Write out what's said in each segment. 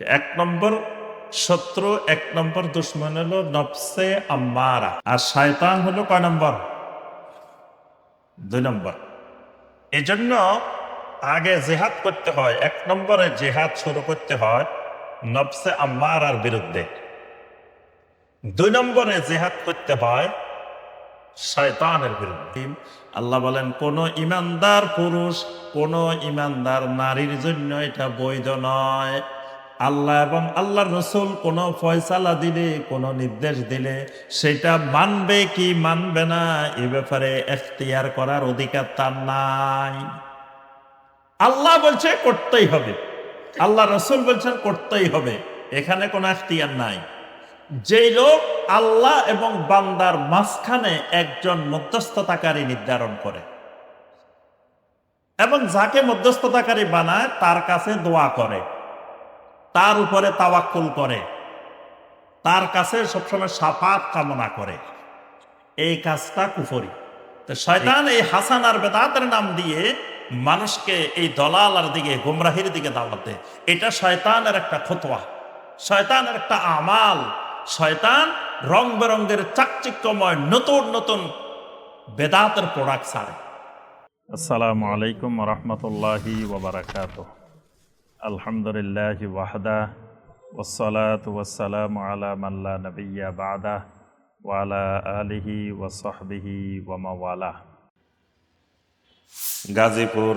এক নম্বর শত্রু, এক নম্বর দুশ্মন হলো নফসে আম্মারা, আর শয়তান হলো কয় নম্বর? 2 নম্বর। এজন্য আগে জেহাদ করতে হয়, এক নম্বরে জেহাদ শুরু করতে হয় নফসে আম্মারার বিরুদ্ধে। 2 নম্বরে জেহাদ করতে হয় শয়তানের বিরুদ্ধে। আল্লাহ বলেন, কোন ইমানদার পুরুষ, কোন ইমানদার নারীর জন্য এটা বৈধ নয়। আল্লাহ এবং আল্লাহর রসুল কোন ফয়সালা দিলে, কোন নির্দেশ দিলে সেটা মানবে কি মানবে না এ ব্যাপারে এখতিয়ার করার অধিকার তার নাই। আল্লাহ বলছে করতেই হবে, আল্লাহ রসুল বলছেন করতেই হবে, এখানে কোনো এখতিয়ার নাই। যেই লোক আল্লাহ এবং বান্দার মাঝখানে একজন মধ্যস্থতাকারী নির্ধারণ করে এবং যাকে মধ্যস্থতাকারী বানায় তার কাছে দোয়া করে, তার উপরে তাওয়াক্কুল করে, তার কাছে সবসময় শাফাত কামনা করে, এই কাজটা কুফরি। তো শয়তান এই হাসান আর বেদাতের নাম দিয়ে মানুষকে এই দলালার দিকে, গুমরাহির দিকে দাওয়াত দেয়। এটা শয়তানের একটা ফতোয়া, শয়তানের একটা আমাল। শয়তান রং বেরঙ্গের চাকচিক্যময় নতুন নতুন বেদাতের প্রোডাক্ট ছাড়ে। আসসালামু আলাইকুম ওয়া রাহমাতুল্লাহি ওয়া বারাকাতুহু। আলহামদুলিল্লাহি ওয়াহদা ওয়াসসালাতু ওয়াসসালামু আলা মান লা নাবিয়্যা বা'দা ওয়া আলা আলিহি ওয়া সাহবিহি ওয়া মাওয়ালা। গাজীপুর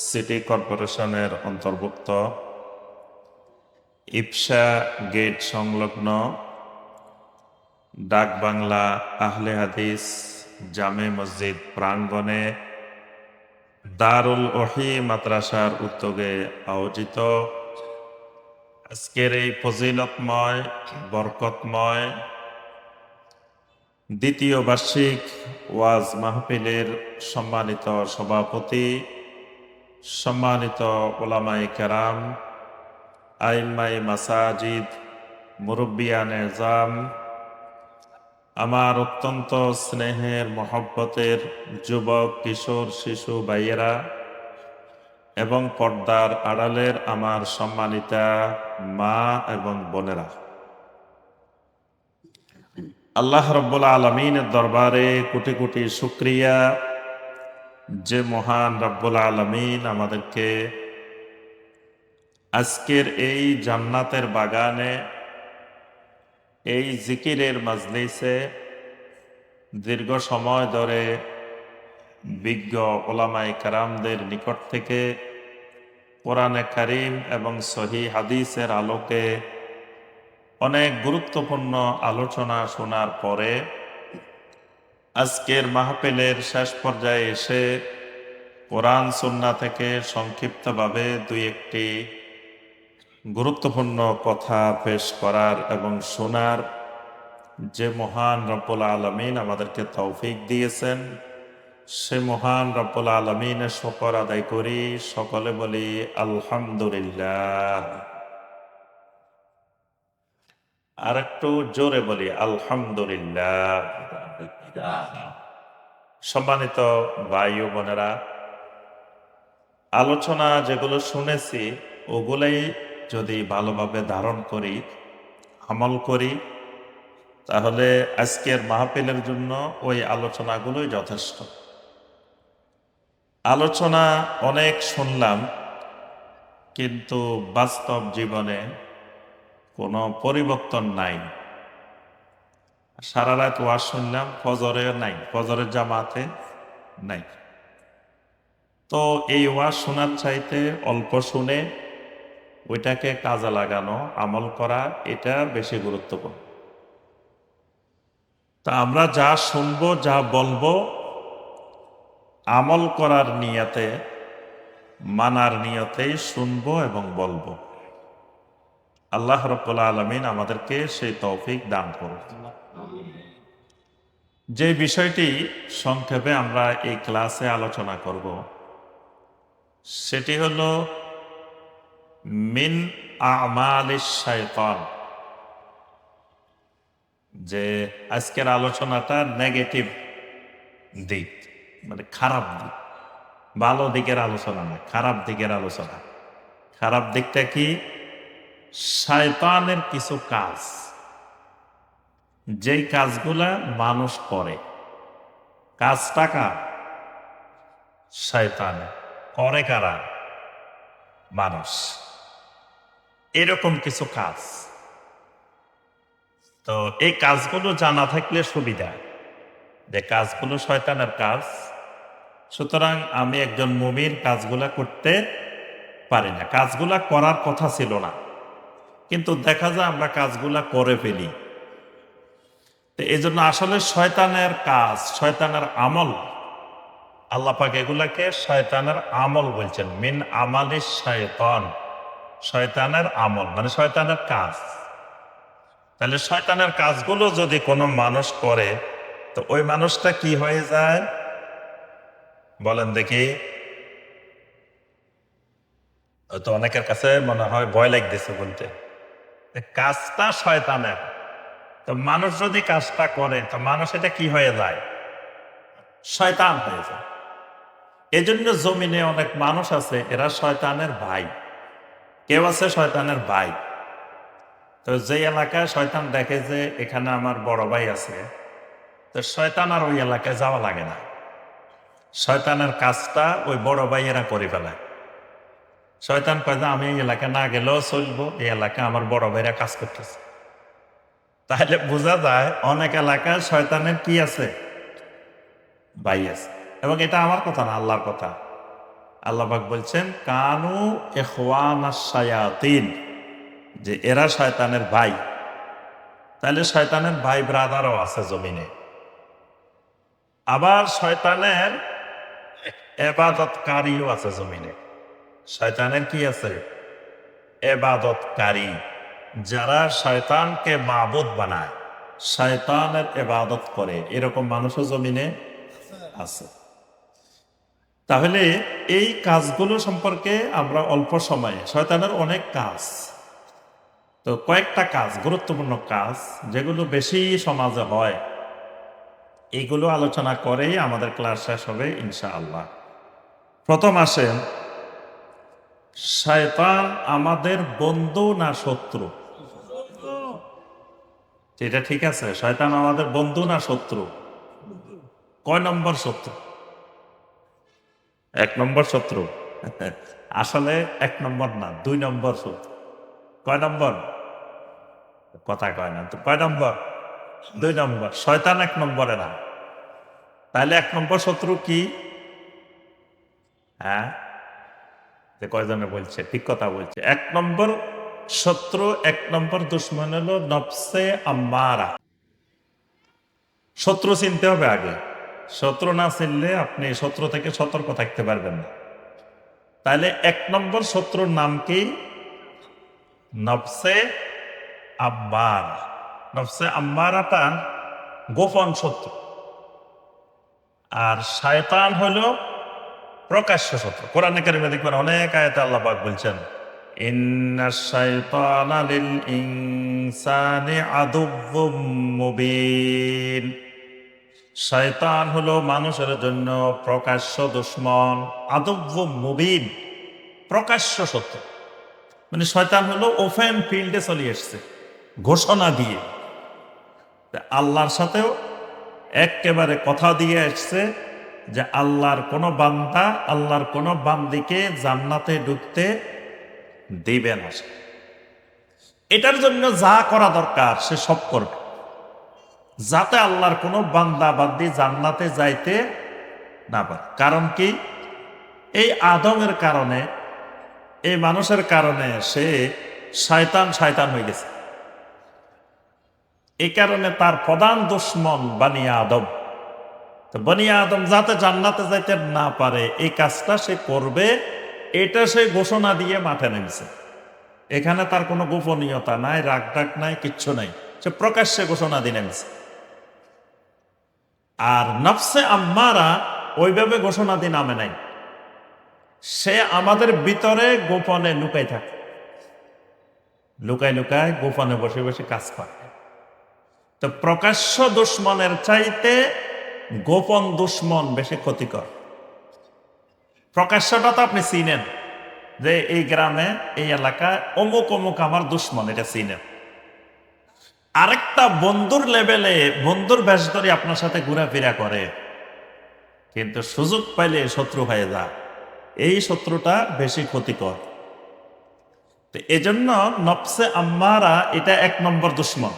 সিটি কর্পোরেশনের অন্তর্ভুক্ত ইপসা গেট সংলগ্ন ডাকবাংলা আহলে হাদিস জামে মসজিদ প্রাঙ্গণে দারুল ওহী মাদ্রাসার উদ্যোগে আয়োজিত আজকের এই ফজিলতময়, বরকতময় দ্বিতীয় বার্ষিক ওয়াজ মাহফিলের সম্মানিত সভাপতি, সম্মানিত ওলামায়ে কেরাম, আইম্মায়ে মাসাজিদ, মুরব্বিয়ানে জাম, আমার অত্যন্ত স্নেহের মহব্বতের যুবক, কিশোর, শিশু ভাইয়েরা এবং পর্দার আড়ালের আমার সম্মানিতা মা এবং বোনেরা, আল্লাহ রব্বুল আলমিনের দরবারে কোটি কোটি শুকরিয়া যে মহান রব্বুল আলমিন আমাদেরকে আজকের এই জান্নাতের বাগানে, এই জিকিরের মাজলিসে দীর্ঘ সময় ধরে বিজ্ঞ ওলামায়ে কেরামদের নিকট থেকে কোরআনে কারীম এবং সহিহ হাদিসের আলোকে অনেক গুরুত্বপূর্ণ আলোচনা শোনার পরে আজকের মাহফিলের শেষ পর্যায়ে এসে কোরআন সুন্নাহ থেকে সংক্ষিপ্তভাবে দুই একটি গুরুত্বপূর্ণ কথা পেশ করার এবং শোনার যে মহান রব্বুল আলামিন আমাদেরকে তৌফিক দিয়েছেন, সে মহান রব্বুল আলামিনের শুকর আদায় করি। সকলে বলি আলহামদুলিল্লাহ। আর একটু জোরে বলি আলহামদুলিল্লাহ। সম্মানিত ভাই ও বোনেরা, আলোচনা যেগুলো শুনেছি ওগুলাই যদি ভালোভাবে ধারণ করি, আমল করি, তাহলে আজকের মাহফিলের জন্য ওই আলোচনাগুলোই যথেষ্ট। আলোচনা অনেক শুনলাম, কিন্তু বাস্তব জীবনে কোনো পরিবর্তন নাই। সারা রাত ওয়াজ শুনলাম, ফজরে নাই, ফজরের জামাতে নাই। তো এই ওয়াজ শোনার চাইতে অল্প শুনে ওইটাকে কাজে লাগানো, আমল করা, এটা বেশি গুরুত্বপূর্ণ। তা আমরা যা শুনবো, যা বলবো, আমল করার নিয়তে, মানার নিয়তেই শুনবো এবং বলবো। আল্লাহ রাব্বুল আলামিন আমাদেরকে সেই তৌফিক দান করুন। যে বিষয়টি সংক্ষেপে আমরা এই ক্লাসে আলোচনা করব, সেটি হলো মিন আমালিশ শায়তান। যে আজকের আলোচনাটা নেগেটিভ দিক, মানে খারাপ দিক, ভালো দিকের আলোচনা না, খারাপ দিকের আলোচনা। খারাপ দিকটা কি? শয়তানের কিছু কাজ, যেই কাজগুলা মানুষ করে, কাজটা কার? শয়তানের। করে কারা? মানুষ। এরকম কিছু কাজ, তো এই কাজগুলো জানা থাকলে সুবিধা যে কাজগুলো শয়তানের কাজ, সুতরাং আমি একজন মুমিন কাজগুলা করতে পারি না, কাজগুলা করার কথা ছিল না, কিন্তু দেখা যায় আমরা কাজগুলা করে ফেলি। তো এই জন্য আসলে শয়তানের কাজ, শয়তানের আমল, আল্লাহ পাক এগুলাকে শয়তানের আমল বলছেন। মিন আমালিশ শয়তান, শয়তানের আমল মানে শয়তানের কাজ। তাহলে শয়তানের কাজগুলো যদি কোনো মানুষ করে, তো ওই মানুষটা কি হয়ে যায় বলেন দেখি? তো অনেকের কাছে মনে হয় ভয় লাগতেছে বলতে, কাজটা শয়তানের, তো মানুষ যদি কাজটা করে তো মানুষ এটা কি হয়ে যায়? শয়তান হয়ে যায়। এজন্য জমিনে অনেক মানুষ আছে এরা শয়তানের ভাই। কেউ আছে শয়তানের ভাই, তো যে এলাকায় শয়তান দেখে যে এখানে আমার বড় ভাই আছে, তো শয়তান আর ওই এলাকায় যাওয়া লাগে না, শয়তানের কাজটা ওই বড় ভাইয়েরা করে ফেলায়। শয়তান কয় যে আমি এই এলাকায় না গেলেও চলবো, এই এলাকায় আমার বড় ভাইরা কাজ করতেছে। তাহলে বোঝা যায় অনেক এলাকায় শয়তানের কি আছে? ভাই আছে। এবং এটা আমার কথা না, আল্লাহর কথা। আল্লাহ পাক বলছেন কানু ইখওয়ানাশ শায়াতিন, যে এরা শয়তানের ভাই। তাহলে শয়তানের ভাই ব্রাদারও আছে জমিনে। আবার শয়তানের এবাদতকারীও আছে জমিনে। শয়তানের কি আছে? এবাদতকারী, যারা শয়তানকে মাবুদ বানায়, শয়তানের এবাদত করে, এরকম মানুষও জমিনে আছে। তাহলে এই কাজগুলো সম্পর্কে আমরা অল্প সময়ে, শয়তানের অনেক কাজ, তো কয়েকটা কাজ, গুরুত্বপূর্ণ কাজ যেগুলো বেশি সমাজে হয়, এইগুলো আলোচনা করেই আমাদের ক্লাস শেষ হবে ইনশাআল্লাহ। প্রথম আসেন, শয়তান আমাদের বন্ধু না শত্রু? এটা ঠিক আছে, শয়তান আমাদের বন্ধু না শত্রু? কয় নম্বর শত্রু? 1 নম্বর শত্রু। আসলে 1 নম্বর না, 2 নম্বর শত্রু। কয় নম্বর? কথা কয় না তো, কয় নম্বর? 2 নম্বর। শয়তান 1 নম্বরে না। তাহলে 1 নম্বর শত্রু কি? হ্যাঁ, যে কয়জনে বলছে ঠিক কথা বলছে। 1 নম্বর শত্রু, 1 নম্বর দুশ্মন হলো নফসে আম্মারা। শত্রু চিনতে হবে আগে, শত্রু না চিনলে আপনি শত্রু থেকে সতর্ক থাকতে পারবেন না। তাহলে 1 নম্বর শত্রুর নাম কি? নফসে আম্মারা। নফসে আম্মারাটা গোপন শত্রু, আর শয়তান হলো প্রকাশ্য শত্রু। কোরআনে কারিমে দেখবেন অনেক আয়াতে আল্লাহ পাক বলছেন ইন্নাশ শাইতানা লিল ইনসানি আদুউম মুবিন। শয়তান হলো মানুষের জন্য প্রকাশ্য দুশমন, আদুউম মুবিন, প্রকাশ্য শত্রু। মানে শয়তান হলো ওপেন ফিল্ডে চলে এসছে ঘোষণা দিয়ে, আল্লাহর সাথেও একেবারে কথা দিয়ে এসছে যে আল্লাহর কোনো বান্দা, আল্লাহর কোনো বান্দিকে জান্নাতে ঢুকতে দিবে না। এটার জন্য যা করা দরকার সে সব করবে, যাতে আল্লাহর কোনো বান্দা বান্দি জান্নাতে যাইতে না পারে। কারণ কি? এই আদমের কারণে, এই মানুষের কারণে সে শয়তান হয়ে গেছে। এই কারণে তার প্রধান দুশমন বনি আদম। তো বনি আদম যাতে জান্নাতে যাইতে না পারে এই কাজটা সে করবে, এটা সে ঘোষণা দিয়ে মাঠে নেমেছে। এখানে তার কোনো গোপনীয়তা নাই, রাগ ডাক নাই, কিচ্ছু নাই, সে প্রকাশ্যে ঘোষণা দিয়ে নেমেছে। আর নফসে আম্মারা ওইভাবে ঘোষণা দিয়ে নামে নাই, সে আমাদের ভিতরে গোপনে লুকাই থাকে, লুকায় লুকায় গোপনে বসে বসে কাজ করে। তো প্রকাশ্য দুশ্মনের চাইতে গোপন দুশ্মন বেশি ক্ষতিকর। প্রকাশ্যটা তো আপনি চিনেন, যে এই গ্রামে এই এলাকায় অমুক অমুক আমার দুশ্মন, এটা চিনে। আরেকটা বন্ধুর লেভেলে বন্ধুর বেশ ধরে আপনার সাথে ঘোরাফেরা করে, কিন্তু সুযোগ পাইলে শত্রু হয়ে যায়। এই শত্রুটা বেশি ক্ষতিকর। তো এজন্য নফসে আম্মারা এটা 1 নম্বর দুশ্মন।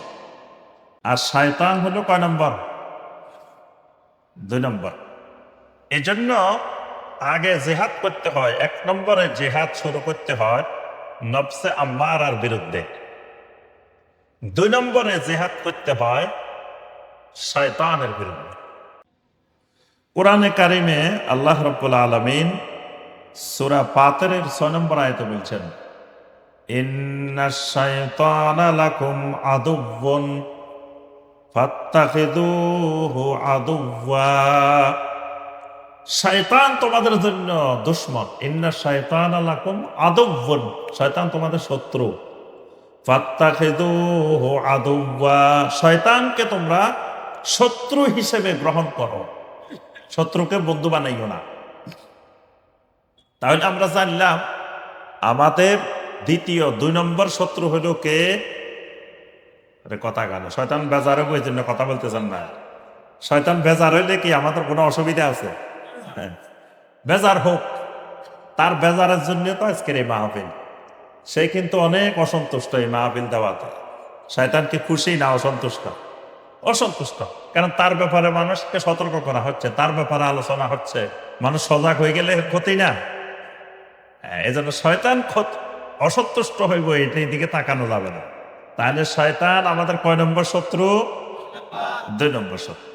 আর শয়তান হলো কয় নম্বর? 2 নম্বর। এজন্য আগে জেহাদ করতে হয়, 1 নম্বরে জেহাদ শুরু করতে হয় নফসে আম্মারার বিরুদ্ধে। 2 নম্বরে জেহাদ করতে হয় শয়তানের বিরুদ্ধে। কোরআনে কারিমে আল্লাহ রাব্বুল আলামিন সূরা ফাতিরের 6 নম্বর আয়াতে বলছেন, ইন্নাশ শাইতানা লাকুম আদুওয়ুন ফাত্তাখিযুহু আদুওয়া। শয়তান তোমাদের জন্য দুশমন। ইন্নাশ শাইতানা লাকুম আদুওয়ুন, শয়তান তোমাদের শত্রু। ফাত্তাখিযুহু আদুওয়া, শয়তানকে তোমরা শত্রু হিসেবে গ্রহণ করো, শত্রুকে বন্ধু বানাইও না। তাহলে আমরা জানলাম আমাদের দ্বিতীয় 2 নম্বর শত্রু হলো কে? কথা গান শয়তান বেজার হইব, এই জন্য কথা বলতেছেন না। শয়তান বেজার হইলে কি আমাদের কোনো অসুবিধা আছে? হ্যাঁ, বেজার হোক, তার বেজারের জন্য তো আজকের এই মাহফিল। সে কিন্তু অনেক অসন্তুষ্ট এই মাহফিল দেওয়াতে। শয়তান কি খুশি না অসন্তুষ্ট? অসন্তুষ্ট, কারণ তার ব্যাপারে মানুষকে সতর্ক করা হচ্ছে, তার ব্যাপারে আলোচনা হচ্ছে। মানুষ সজাগ হয়ে গেলে ক্ষতি না। এজন্য শয়তান অসন্তুষ্ট হইব, এটাই দিকে তাকানো যাবে না। তাহলে শয়তান আমাদের কয় নম্বর শত্রু? 2 নম্বর শত্রু।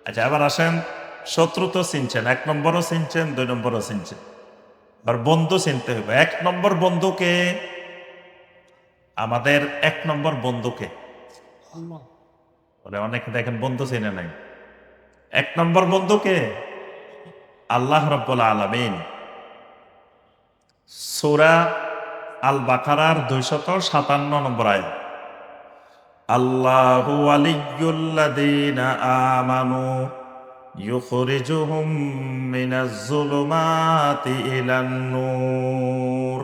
আচ্ছা, এবার আসেন, শত্রু তো চিনছেন, 1 নম্বরও চিনছেন, 2 নম্বরও চিনছেন। আর বন্ধু চিনতে হবে। 1 নম্বর বন্ধুকে, আমাদের 1 নম্বর বন্ধুকে অনেকে দেখেন বন্ধু চিনে নাই। 1 নম্বর বন্ধুকে আল্লাহ রাব্বুল আলামিন সূরা আল বাকারার 257 নম্বর আয়াত, আল্লাহু ওয়ালিয়্যুল্লাযীনা আমানু ইউখরিজুহুম মিনাজ যুলুমাতি ইলান নূর।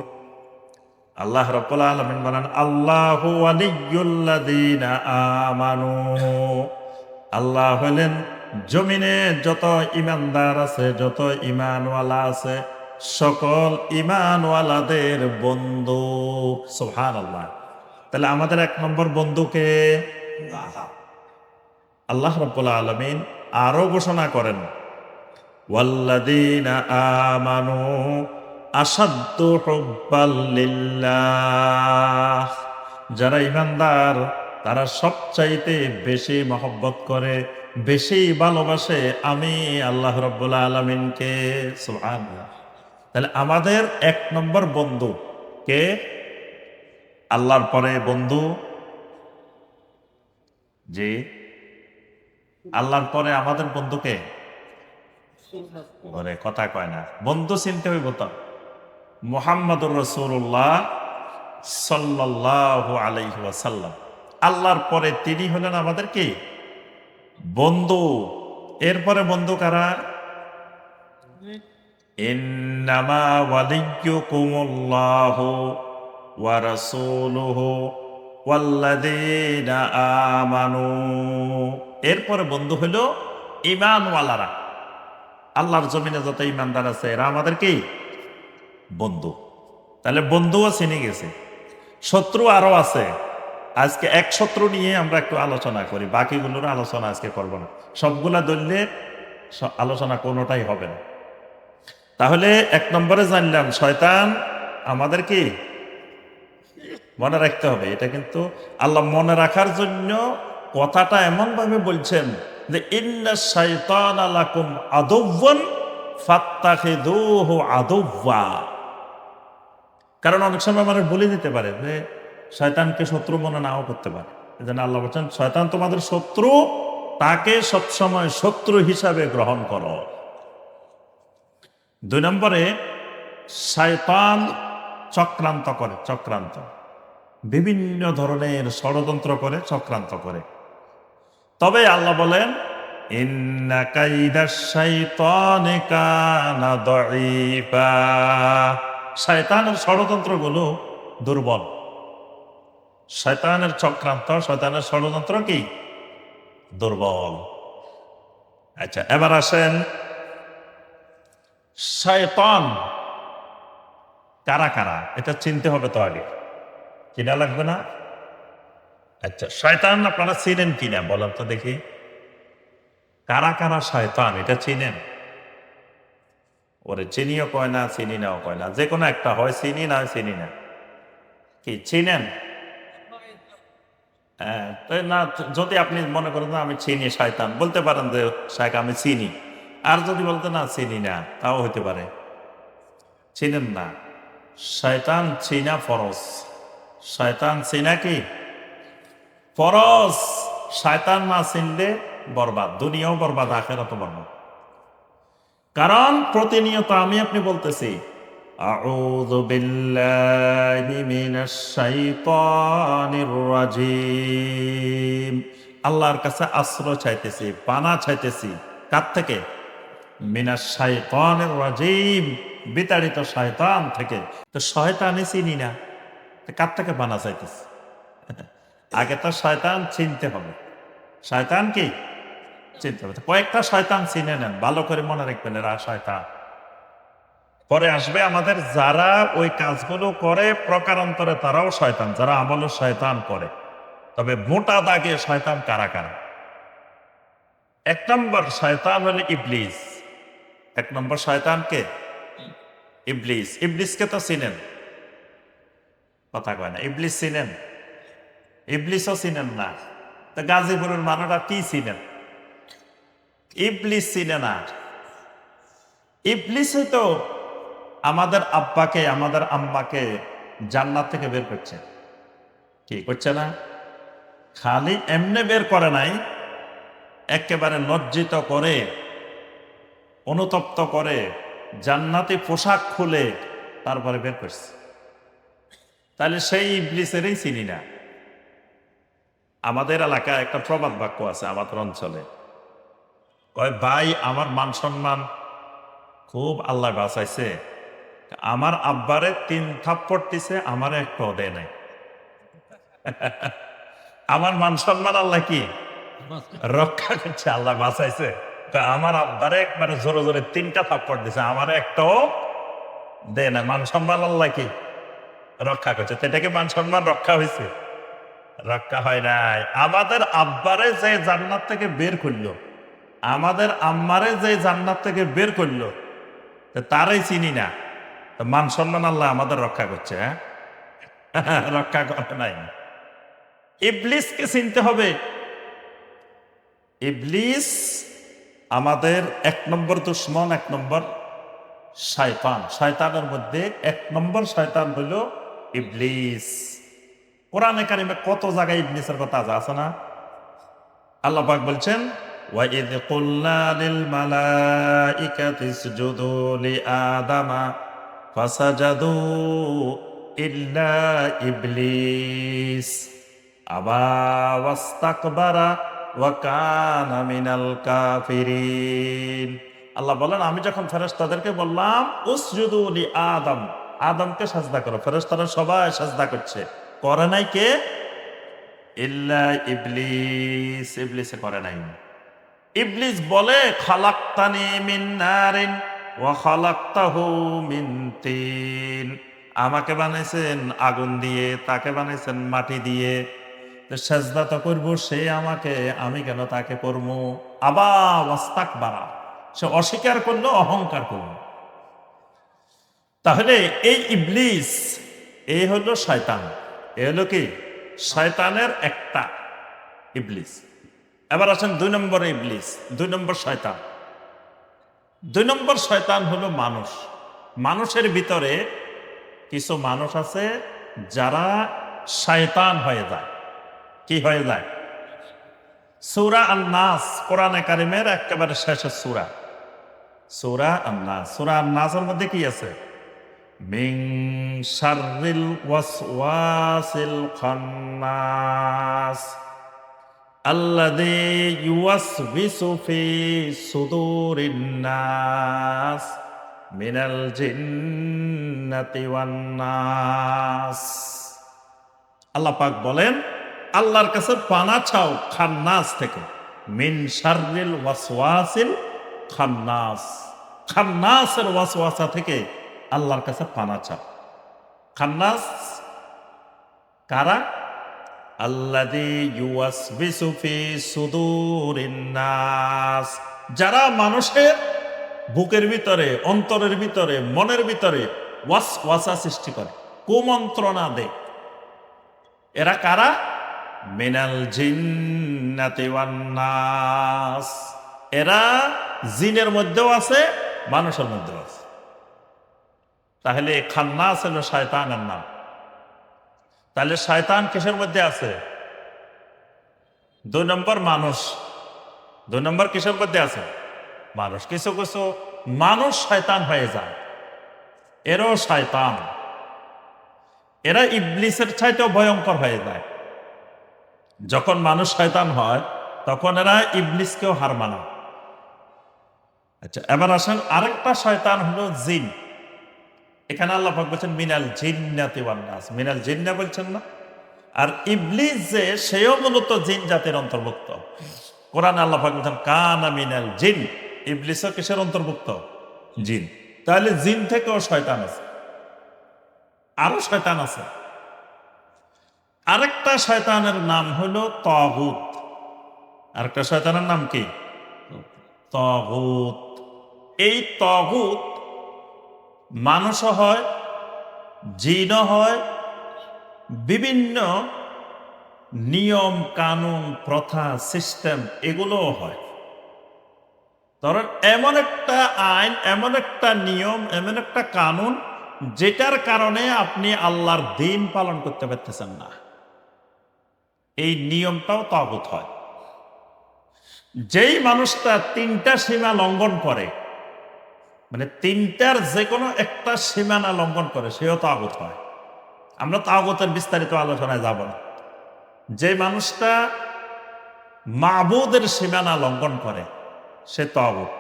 আল্লাহ রাব্বুল আলামিন বলেন, আল্লাহু ওয়ালিয়্যুল্লাযীনা আমানু, আল্লাহ হলেন জমিনে যত ইমানদার আছে, যত ইমানওয়ালা আছে, সকল ইমানওয়ালাদের বন্ধু। সুবহানাল্লাহ। তাহলে আমাদের 1 নম্বর বন্ধুকে আল্লাহ রাব্বুল আলামিন আরো ঘোষণা করেন, ওয়াল্লাযীনা আমানু আশাদ্দু হুব্বাল লিল্লাহ, যারা ইমানদার তারা সবচাইতে বেশি মহব্বত করে, বেশি ভালোবাসে আমি আল্লাহ রাব্বুল আলামিনকে। সুবহানাল্লাহ। তাহলে আমাদের 1 নম্বর বন্ধু কে? আল্লাহর পরে বন্ধু, যে আল্লাহর পরে আমাদের বন্ধুকে ওরে কথা কয় না, বন্ধু চিনতে হইব তো মুহাম্মদুর রাসূলুল্লাহ সাল্লাল্লাহু আলাইহি ওয়াসাল্লাম। আল্লাহর পরে তিনি হলেন আমাদের কি? বন্ধু। এরপরে বন্ধু কারা? ইন্নামা ওয়ালিয়্যুকুমুল্লাহু ওয়া রাসূলুহু ওয়াল্লাযীনা আমানু। এরপরে বন্ধু হলো ঈমানওয়ালারা। আল্লাহর জমিনে যত ঈমানদার আছে এরা আমাদের কি? বন্ধু। তাহলে বন্ধুও চিনে গেছে। শত্রু আরো আছে। আজকে 1 শত্রু নিয়ে আমরা একটু আলোচনা করি, বাকিগুলোর আলোচনা আজকে করব না। সবগুলা দললে আলোচনা কোনোটাই হবে না। তাহলে 1 নম্বরে জানলাম শয়তান আমাদের কি? মনে রাখতে হবে। এটা কিন্তু আল্লাহ মনে রাখার জন্য কথাটা এমন ভাবে বলছেন যে ইন্নাশ শাইতানা লাকুম আদুওয়ান ফাত্তাখিযুহু আদুওয়া। কারণ অনেক সময় মানুষ বলে দিতে পারে যে শয়তানকে শত্রু মনে নাও করতে পারে। এজন্য আল্লাহ বলছেন শয়তান তোমাদের শত্রু, তাকে সবসময় শত্রু হিসাবে গ্রহণ করো। 2 নম্বরে শয়তান চক্রান্ত করে, চক্রান্ত বিভিন্ন ধরনের ষড়যন্ত্র করে, চক্রান্ত করে। তবে আল্লাহ বলেন ইন্না কাইদাশ শাইতানি কানা দাঈফা, শয়তানের ষড়যন্ত্রগুলো দুর্বল। শয়তানের চক্রান্ত, শয়তানের ষড়যন্ত্র কি দুর্বল। আচ্ছা, এবার আসেন শয়তান কারা কারা, এটা চিনতে হবে তো আগে, চিনা লাগবে না? আচ্ছা, শয়তান আপনারা চিনেন কিনা বলেন তো দেখি, কারা কারা শয়তান এটা চিনেন? ওরে চিনিও কয় না, চিনি নাও কয় না, যে কোনো একটা, হয় চিনি না হয় চিনি না। কি চিনেন? হ্যাঁ, তাই না? যদি আপনি মনে করেন না আমি চিনি শয়তান, বলতে পারেন যে শায়খ আমি চিনি। আর যদি বলতে না চিনি না, তাও হইতে পারে। চিনেন না? শয়তান চিনা ফরজ। শয়তান চিনা কি ফরজ। শয়তান না চিনলে বরবাদ, দুনিয়াও বরবাদ, আখিরাতও বরবাদ। কারণ প্রতিনিয়ত আমি আপনি বলতেছি আউযু বিল্লাহি মিনাশ শাইতানির রাজিম, আল্লাহর কাছে আশ্রয় চাইতেছি, পানা চাইতেছি। কার থেকে? মিনাশ শাইতানির রাজিম, বিতাড়িত শয়তান থেকে। তো শয়তানই চিনি না, তো কার থেকে পানা চাইতেছি? আগে তো শয়তান চিনতে হবে। শয়তান কি চিনতে হবে। কয়েকটা শয়তান চিনে নেন, ভালো করে মনে রাখবেন এরা শয়তান। পরে আসবে আমাদের যারা ওই কাজগুলো করে প্রকারান্তরে তারাও শয়তান, যারা আমল শয়তান করে। তবে মোটা দাগে শয়তান কারা কারা? এক নম্বর শয়তান হলো ইবলিস। এক নম্বর শয়তান কে? ইবলিস। ইবলিসকে তো চিনেন? কথা কয় না। ইবলিস চিনেন? ইবলিসও চিনেন না? তো গাজীপুরের মানুষরা কি চিনেন? ইবলিস চিনে না। ইবলিস তো আমাদের আব্বাকে, আমাদের আম্মাকে জান্নাত থেকে বের করছে। কি করছে না? খালি এমনি বের করে নাই, একেবারে লজ্জিত করে, অনুতপ্ত করে, জান্নাতি পোশাক খুলে তারপরে বের করছে। তাহলে সেই ইবলিসেরই চিনি না। আমাদের এলাকায় একটা প্রবাদ বাক্য আছে, আমাদের অঞ্চলে কয়, ভাই আমার মান সম্মান খুব আল্লাহ বাঁচাইছে, আমার আব্বারে 3 থাপ্পড় দিছে, আমার একটা দেয় নাই। আমার মান সম্মান আল্লাহ কি রক্ষা করছে, আল্লাহ বাঁচাইছে। তো আমার আব্বারে একবারে জোরে জোরে 3টা থাপ্পড় দিছে, আমার একটাও দেয় না। মান সম্মান আল্লাহ কি রক্ষা করছে। তো এটা কি মান সম্মান রক্ষা হয়েছে? রক্ষা হয় নাই। আমাদের আব্বারে যে জান্নাত থেকে বের করলো, আমাদের আম্মারে যে জান্নাত থেকে বের করলো, তো তারাই চিনি না। তো মান সম্মান আল্লাহ আমাদের রক্ষা করছে, হ্যাঁ? রক্ষা করে নাই। ইবলিসকে চিনতে হবে। ইবলিস আমাদের 1 নম্বর দুশ্মন, 1 নম্বর শয়তান। শয়তানের মধ্যে 1 নম্বর শয়তান হলো ইবলিস। কোরআনে কারিমে কত জায়গায় ইবলিসের কথা আছে না? আল্লাহ পাক বলছেন, ওয়াইদ কুল্না লিল মালাইকাতি ইসজুদু লিআদামা ফাসাজাদু ইল্লা ইবলিস আবা ওয়াস্তাকবারা ওয়া কানা মিনাল কাফিরিন। আল্লাহ বলেন, আমি যখন ফেরেশতাদেরকে বললাম উসজুদু লিআদম, আদমকে সাজদা করো, ফেরেশতারা সবাই সাজদা করছে, করে নাই কে? ইল্লা ইবলিস, ইবলিসে করে নাই। ইবলিস বলে খালাকতানি মিন নারিন ওয়া খালাকতাহু মিন তিন, আমাকে বানাইছেন আগুন দিয়ে, তাকে বানাইছেন মাটি দিয়ে, তো সেজদা তো করবো সে আমাকে, আমি কেন তাকে করবো? আবা ওয়াস্তাকবারা, সে অস্বীকার করলো, অহংকার করলো। তাহলে এই ইবলিস, এই হলো শয়তান। এ হলো কি শয়তানের একটা ইবলিস। এবার আসেন 2 নম্বর ইবলিস, 2 নম্বর শয়তান। 2 নম্বর শয়তান হলো মানুষ। মানুষের ভিতরে কিছু মানুষ আছে যারা শয়তান হয়ে যায়। কি হয়ে যায়? সূরা আন-নাস, কোরআনে কারিমের একেবারে শেষের সূরা, সূরা আন-নাস। সূরা আন-নাসের মধ্যে কি আছে? মিন শাররিল ওয়াসওয়াসিল খান্নাস আল্লাযী ইউওয়াসবিসু ফি সুদুরিন নাস মিনাল জিন্নাতি ওয়ান নাস। আল্লাহ পাক বলেন আল্লাহর কাছে পানা চাও খান্নাস থেকে, মিন শাররিল ওয়াসওয়াসিল খান্নাস, খান্নাসের ওয়াসওয়াসা থেকে আল্লাহর কাছে পানা চাও। খান্নাস কারা? আল্লাযী ইউওয়াসবিসু ফি সুদুরিন নাস, যারা মানুষের বুকের ভিতরে, অন্তরের ভিতরে, মনের ভিতরে ওয়াসওয়াসা সৃষ্টি করে, কুমন্ত্রণা দেয়। এরা কারা? মিনাল জিন্নাতি ওয়ান নাস, এরা জিনের মধ্যেও আছে, মানুষের মধ্যেও আছে। তাহলে খান্নাস হলো শয়তানের নাম। তাহলে শয়তান কিসের মধ্যে আছে? 2 নম্বর মানুষ। 2 নম্বর কিসের মধ্যে আছে? মানুষ। কিছু কিছু মানুষ শয়তান হয়ে যায়, এরাও শয়তান। এরা ইবলিসের চাইতেও ভয়ঙ্কর হয়ে যায়। যখন মানুষ শয়তান হয় তখন এরা ইবলিসকেও হার মানায়। আচ্ছা, এবার আসেন আরেকটা শয়তান হলো জিন। এখানে আল্লাহ পাক বলছেন মিনাল জিন্নাতি ওয়ান নাস, মিনাল জিন্না বলছেন না? আর ইবলিস যে, সেও মূলত জিন জাতির অন্তর্ভুক্ত। কোরআনে আল্লাহ পাক বলছেন কানা মিনাল জিন, ইবলিসও কিসের অন্তর্ভুক্ত? জিন। তাহলে জিন থেকেও শয়তান আছে, আরো শয়তান আছে। আরেকটা শয়তানের নাম হলো তাগুত। আরেকটা শয়তানের নাম কি? তাগুত। এই তাগুত মানুষও হয়, জিনও হয়, বিভিন্ন নিয়ম কানুন প্রথা সিস্টেম এগুলোও হয়। ধরেন এমন একটা আইন, এমন একটা নিয়ম, এমন একটা কানুন যেটার কারণে আপনি আল্লাহর দিন পালন করতে পারতেছেন না, এই নিয়মটাও তাগুত হয়। যেই মানুষটা 3টা সীমা লঙ্ঘন করে, মানে 3টার যে কোনো একটা সীমানা লঙ্ঘন করে, সেও তাগুত হয়। আমরা তাগুতের বিস্তারিত আলোচনায় যাব না। যে মানুষটা মাবুদের সীমানা লঙ্ঘন করে সে তাগুত,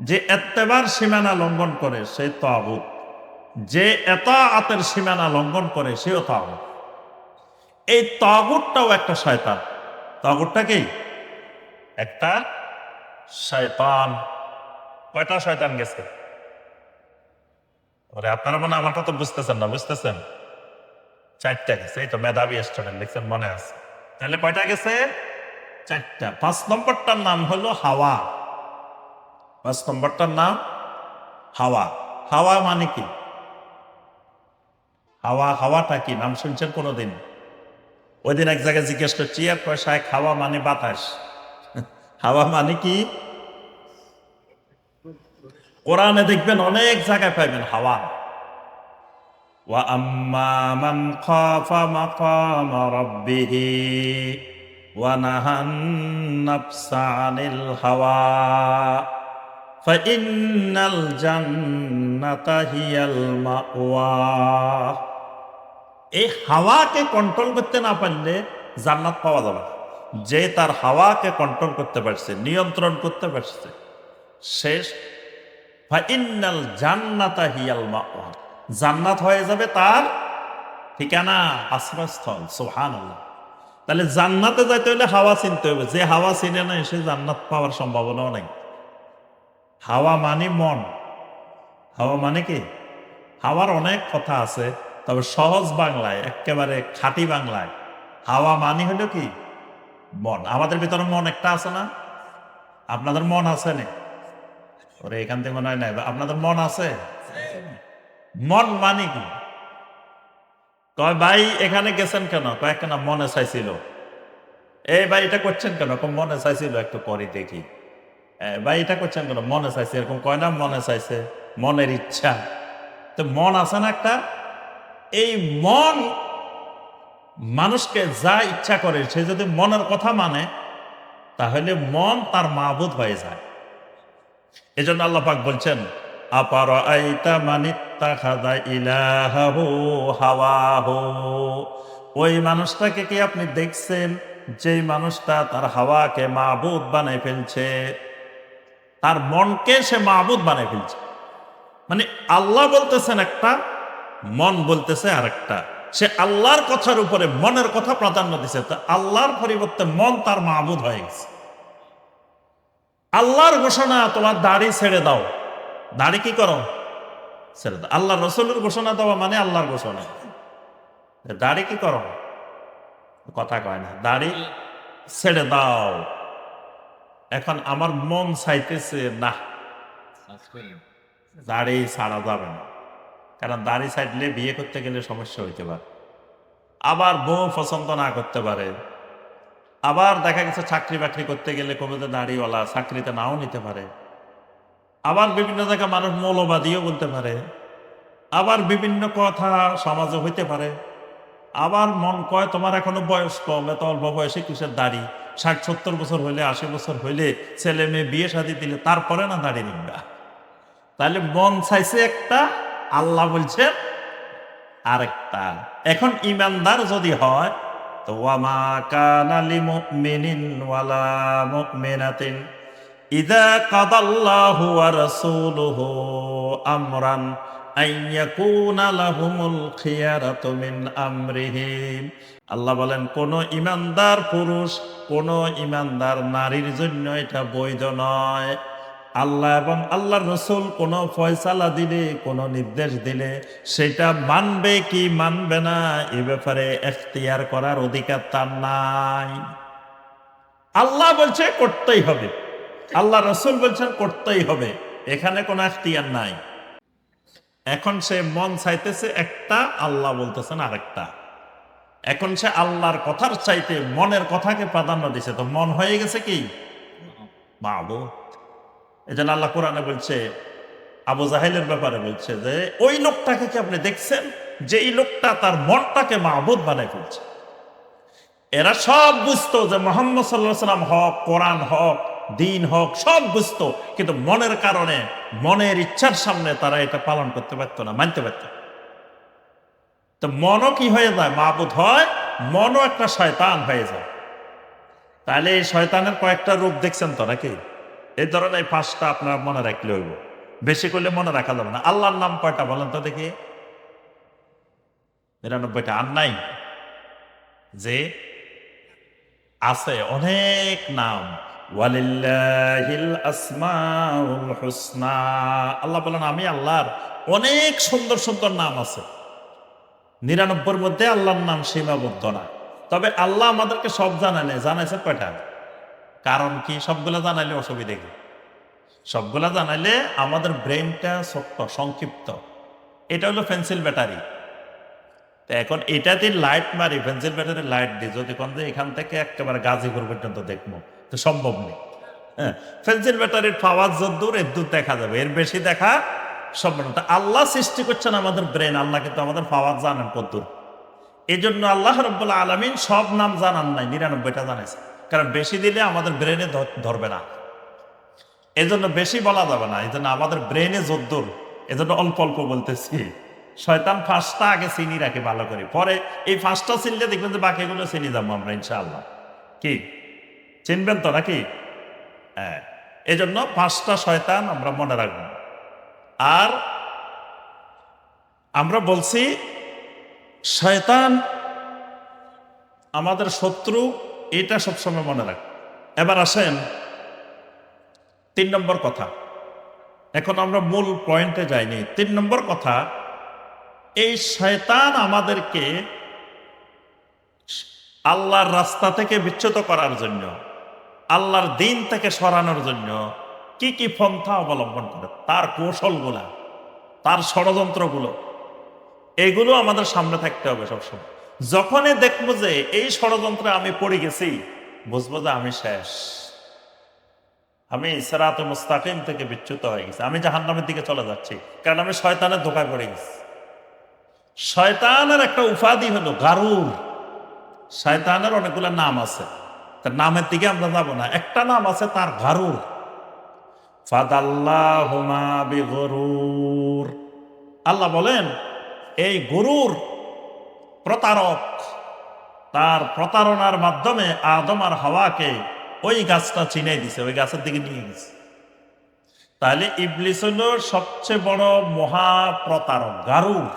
যে ইত্তেবার সীমানা লঙ্ঘন করে সে তাগুত, যে ইতাআতের সীমানা লঙ্ঘন করে সেও তাগুত। এই তাগুতটাও একটা শয়তান। তাগুতটা কি? একটা শয়তান। কয়টা শয়তান গেছে? ওরে আপনারা মনে আমারটা তো বুঝতেছেন না, বুঝতেছেন? 4টা গেছে। এই তো মেধাবী স্টুডেন্ট, দেখছেন, মনে আছে। তাহলে কয়টা গেছে? 4টা। 5 নম্বরটার নাম হলো হাওয়া। 5 নম্বরটার নাম হাওয়া। হাওয়া মানে কি? হাওয়া, হাওয়াটা কি? নাম শুনছেন কোনোদিন? ওই দিন এক জায়গায় জিজ্ঞেস করছি, আর পয়সায় হাওয়া মানে বাতাস। হাওয়া মানে কি? কোরআনে দেখবেন অনেক জায়গায় পাইবেন হাওয়া। ওয়া আম্মা মান খাফা মাকামা রাব্বিহি ওয়া নাহান নাফসা আনিল হাওয়া ফাইন্নাল জান্নাতা হিয়াল মাওয়া। এই হাওয়াকে কন্ট্রোল করতে না পারলে জান্নাত পাওয়া যাবে না। যে তার হাওয়াকে কন্ট্রোল করতে পারছে, নিয়ন্ত্রণ করতে পারছে, শেষ ফাইন্নাল জান্নাতা হিয়াল মাওয়া, জান্নাত হয়ে যাবে তার ঠিকানা, আশ্রয়স্থল। সুবহানাল্লাহ। তাহলে জান্নাতে যাইতে হলে হাওয়া চিনতে হবে। যে হাওয়া চিনে না সে জান্নাত পাওয়ার সম্ভাবনাও নাই। হাওয়া মানে মন। হাওয়া মানে কি? হাওয়ার অনেক কথা আছে, তবে সহজ বাংলায়, একেবারে খাঁটি বাংলায়, হাওয়া মানে হলো কি? মন। আমাদের ভিতরে মন একটা আছে না? আপনাদের মন আছে না? ওরে এখান থেকে মনে হয় না। আপনাদের মন আছে? মন মানে কি? কয় ভাই এখানে গেছেন কেন? কয় কেন মনে চাইছিল। এই ভাই এটা করছেন কেন? মনে চাইছিল, একটু করি দেখি। ভাই এটা করছেন কেন? মনে চাইছে। এরকম কয় না? মনে চাইছে, মনের ইচ্ছা। তো মন আছে না একটা? এই মন মানুষকে যা ইচ্ছা করে, সে যদি মনের কথা মানে তাহলে মন তার মাবুদ হয়ে যায়। এজন্য আল্লাহ পাক বলছেন আপারাআইতা মানিত্তাখাযা ইলাহাহু হাওয়াহু, ওই মানুষটাকে কি আপনি দেখছেন যেই মানুষটা তার হাওয়াকে মাবুদ বানাই ফেলছে, তার মনকে সে মাবুদ বানাই ফেলছে। মানে আল্লাহ বলতেছেন একটা, মন বলতেছে আরেকটা। সে আল্লাহর কথার উপরে মনের কথা প্রাধান্য দিছে, তো আল্লাহর পরিবর্তে মন তার মাবুদ হয়ে গেছে। আল্লাহর ঘোষণা তোমার দাড়ি ছেড়ে দাও, দাড়ি কি করো? ছেড়ে দাও। আল্লাহ রসুলের ঘোষণা দেওয়া মানে আল্লাহর ঘোষণা, দাড়ি কি করো? কথা কয় না, দাড়ি ছেড়ে দাও। এখন আমার মন চাইতেছে না, দাড়ি ছাড়া যাবে না, কারণ দাড়ি ছাড়লে বিয়ে করতে গেলে সমস্যা হইতে পারে, আবার বউ পছন্দ না করতে পারে, আবার দেখা গেছে চাকরি বাকরি করতে গেলে কবে যে দাড়িওয়ালা চাকরিতে নাও নিতে পারে, আবার বিভিন্ন জায়গায় মানুষ মৌলবাদীও বলতে পারে, আবার বিভিন্ন কথা সমাজে হইতে পারে। আবার মন কয় তোমার এখনো বয়স কম, এত অল্প বয়সে কিসের দাড়ি, 60-70 বছর হইলে, 80 বছর হইলে ছেলে মেয়ে বিয়ে শাদী দিলে তারপরে না দাড়ি নিবা। তাহলে মন চাইছে একটা, আল্লাহ বলছে আরেকটা। এখন ইমানদার যদি হয় তো ওয়ামা কানা লিমুমিনিন ওয়ালা মুমিনাতিন ইযা কাদাল্লাহু ওয়া রাসূলুহু আমরান আইয়াকুনা লাহুমুল খিয়ারাতু মিন আমরিহিম। আল্লাহ বলেন কোন ইমানদার পুরুষ, কোন ইমানদার নারীর জন্য এটা বৈধ নয়। আল্লাহ এবং আল্লাহর রসুল কোন ফয়সালা দিলে, কোন নির্দেশ দিলে সেটা মানবে কি মানবে না এ ব্যাপারে এখতিয়ার করার অধিকার তার নাই। আল্লাহ বলছে করতেই হবে, আল্লাহ রসুল বলছেন করতেই হবে, এখানে কোনো এখতিয়ার নাই। এখন সে মন চাইতেছে একটা, আল্লাহ বলতেছেন আরেকটা। এখন সে আল্লাহর কথার চাইতে মনের কথাকে প্রাধান্য দিছে, তো মন হয়ে গেছে কি মাবুদ। এই জন্য আল্লাহ কোরআনে বলছে, আবু জাহেলের ব্যাপারে বলছে যে ওই লোকটাকে কি আপনি দেখছেন, যে এই লোকটা তার মনটাকে মাবুদ বানায় ফেলছে। এরা সব বুঝতো যে মুহাম্মদ সাল্লাল্লাহু আলাইহি সাল্লাম হক, কোরআন হক, দিন হক, সব বুঝতো, কিন্তু মনের কারণে, মনের ইচ্ছার সামনে তারা এটা পালন করতে পারতো না, মানতে পারত। তো মনও কি হয়ে যায়, মাবুদ হয়, মনও একটা শয়তান হয়ে যায়। তাহলে এই শয়তানের কয়েকটা রূপ দেখছেন তো নাকি? এই ধরনের 5টা আপনার মনে রাখলে হইব, বেশি করলে মনে রাখা যাবে না। আল্লাহর নাম কয়টা বলেন তো দেখি? 99টা। আর নাই যে আছে অনেক নাম, ওয়ালিল্লাহিল আসমাউল হুসনা। আল্লাহ বলেন আমি আল্লাহর অনেক সুন্দর সুন্দর নাম আছে। 99-র মধ্যে আল্লাহর নাম সীমাবদ্ধ না। তবে আল্লাহ আমাদেরকে সব জানালে, জানাইছে কয়টা? কারণ কি সবগুলা জানাইলে অসুবিধা কি? সবগুলা জানাইলে আমাদের ব্রেনটা ছোট্ট, সংক্ষিপ্ত। এটা হলো পেন্সিল ব্যাটারি। তো এখন এটা দিয়ে লাইট মারি, পেন্সিল ব্যাটারি লাইট দিই, যদি কোন যে এখান থেকে একেবারে গাজীপুর পর্যন্ত দেখবো, তো সম্ভব নেই। হ্যাঁ, পেন্সিল ব্যাটারির পাওয়ার যদ্দূর এর দূর দেখা যাবে, এর বেশি দেখা সম্ভব না। আল্লাহ সৃষ্টি করছেন আমাদের ব্রেন, আল্লাহ কিন্তু আমাদের পাওয়ার জানেন কদ্দূর। এই জন্য আল্লাহ রাব্বুল আলামিন সব নাম জানান নাই, 99টা জানাইছে, কারণ বেশি দিলে আমাদের ব্রেনে ধরবে না, এই জন্য বেশি বলা যাবে না। এই জন্য আমাদের ব্রেনে যদ্দূর, এই জন্য অল্প অল্প বলতেছি। শয়তান 5টা আগে চিনি রাখে ভালো করে, পরে এই 5টা চিনলে দেখবেন যে বাকিগুলো চিনি যাবো আমরা ইনশাআল্লাহ। কি চিনবেন তো নাকি? হ্যাঁ, এই জন্য 5টা শয়তান আমরা মনে রাখবো। আর আমরা বলছি শয়তান আমাদের শত্রু, এটা সবসময় মনে রাখ। এবার আসেন 3 নম্বর কথা। এখন আমরা মূল পয়েন্টে যাইনি। 3 নম্বর কথা, এই শয়তান আমাদেরকে আল্লাহর রাস্তা থেকে বিচ্যুত করার জন্য, আল্লাহর দিন থেকে সরানোর জন্য কি কি পন্থা অবলম্বন করে, তার কৌশলগুলা, তার ষড়যন্ত্রগুলো, এগুলো আমাদের সামনে থাকতে হবে সবসময়। যখনই দেখবো যে এই ষড়যন্ত্রে আমি পড়ে গেছি, বুঝবো যে আমি শেষ, আমি সিরাতে মুস্তাকিম থেকে বিচ্যুত হয়ে গেছি, আমি জাহান্নামের দিকে চলে যাচ্ছি, কারণ আমি শয়তানের ধোঁকায় পড়ে গেছি। শয়তানের একটা উপাধি হলো গারুর। শয়তানের অনেকগুলো নাম আছে, তার নামের দিকে আমরা যাবো না। একটা নাম আছে তার গারুর। ফাদাল্লাহুমা বিগরুর। আল্লাহ বলেন এই গরুর প্রতারক, তার প্রতারণার মাধ্যমে আদম আর হাওয়াকে ওই গাছটা চিনাই দিছে, ওই গাছের দিকে নিয়ে গেছে। তাহলে ইবলিস হলো সবচেয়ে বড় মহাপ্রতারক, গারুর।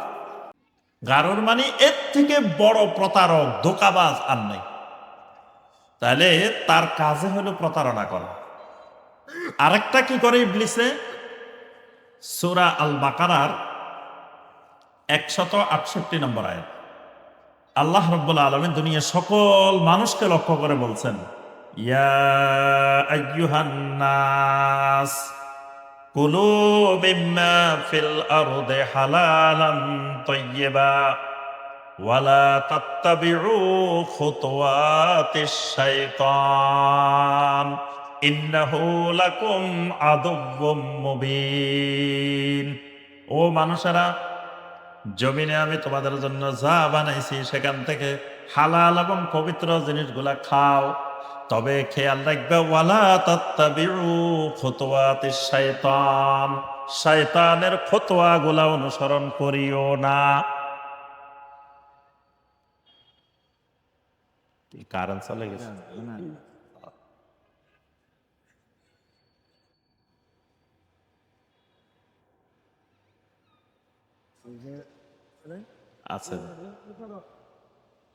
গারুর মানে এর থেকে বড় প্রতারক, ধোঁকাবাজ আর নাই। তাহলে তার কাজে হলো প্রতারণা করা। আরেকটা কি করে ইবলিসে? সূরা আল বাকারার 168 নম্বর আয়াত, আল্লাহ রাব্বুল আলামিন দুনিয়ার সকল মানুষকে লক্ষ্য করে বলছেন, ইয়া আইয়ুহান নাস কুলু মিম্মা ফিল আরদি হালালান তাইয়্যিবা ওয়ালা তাত্তাবিউ খুতুওয়াতিশ শাইতান ইন্নাহু লাকুম আদুউম মুবিন। ও মানুষেরা, জমিনে আমি তোমাদের জন্য যা বানাইছি সেখান থেকে হালাল এবং পবিত্র জিনিসগুলা খাও, তবে খেয়াল রাখবে ওয়ালা তাত্তাবিউ খুতুওয়াতিশ শাইতান, শয়তানের ফতোয়াগুলা অনুসরণ করিও না। কারণ চলে গেছে। আচ্ছা,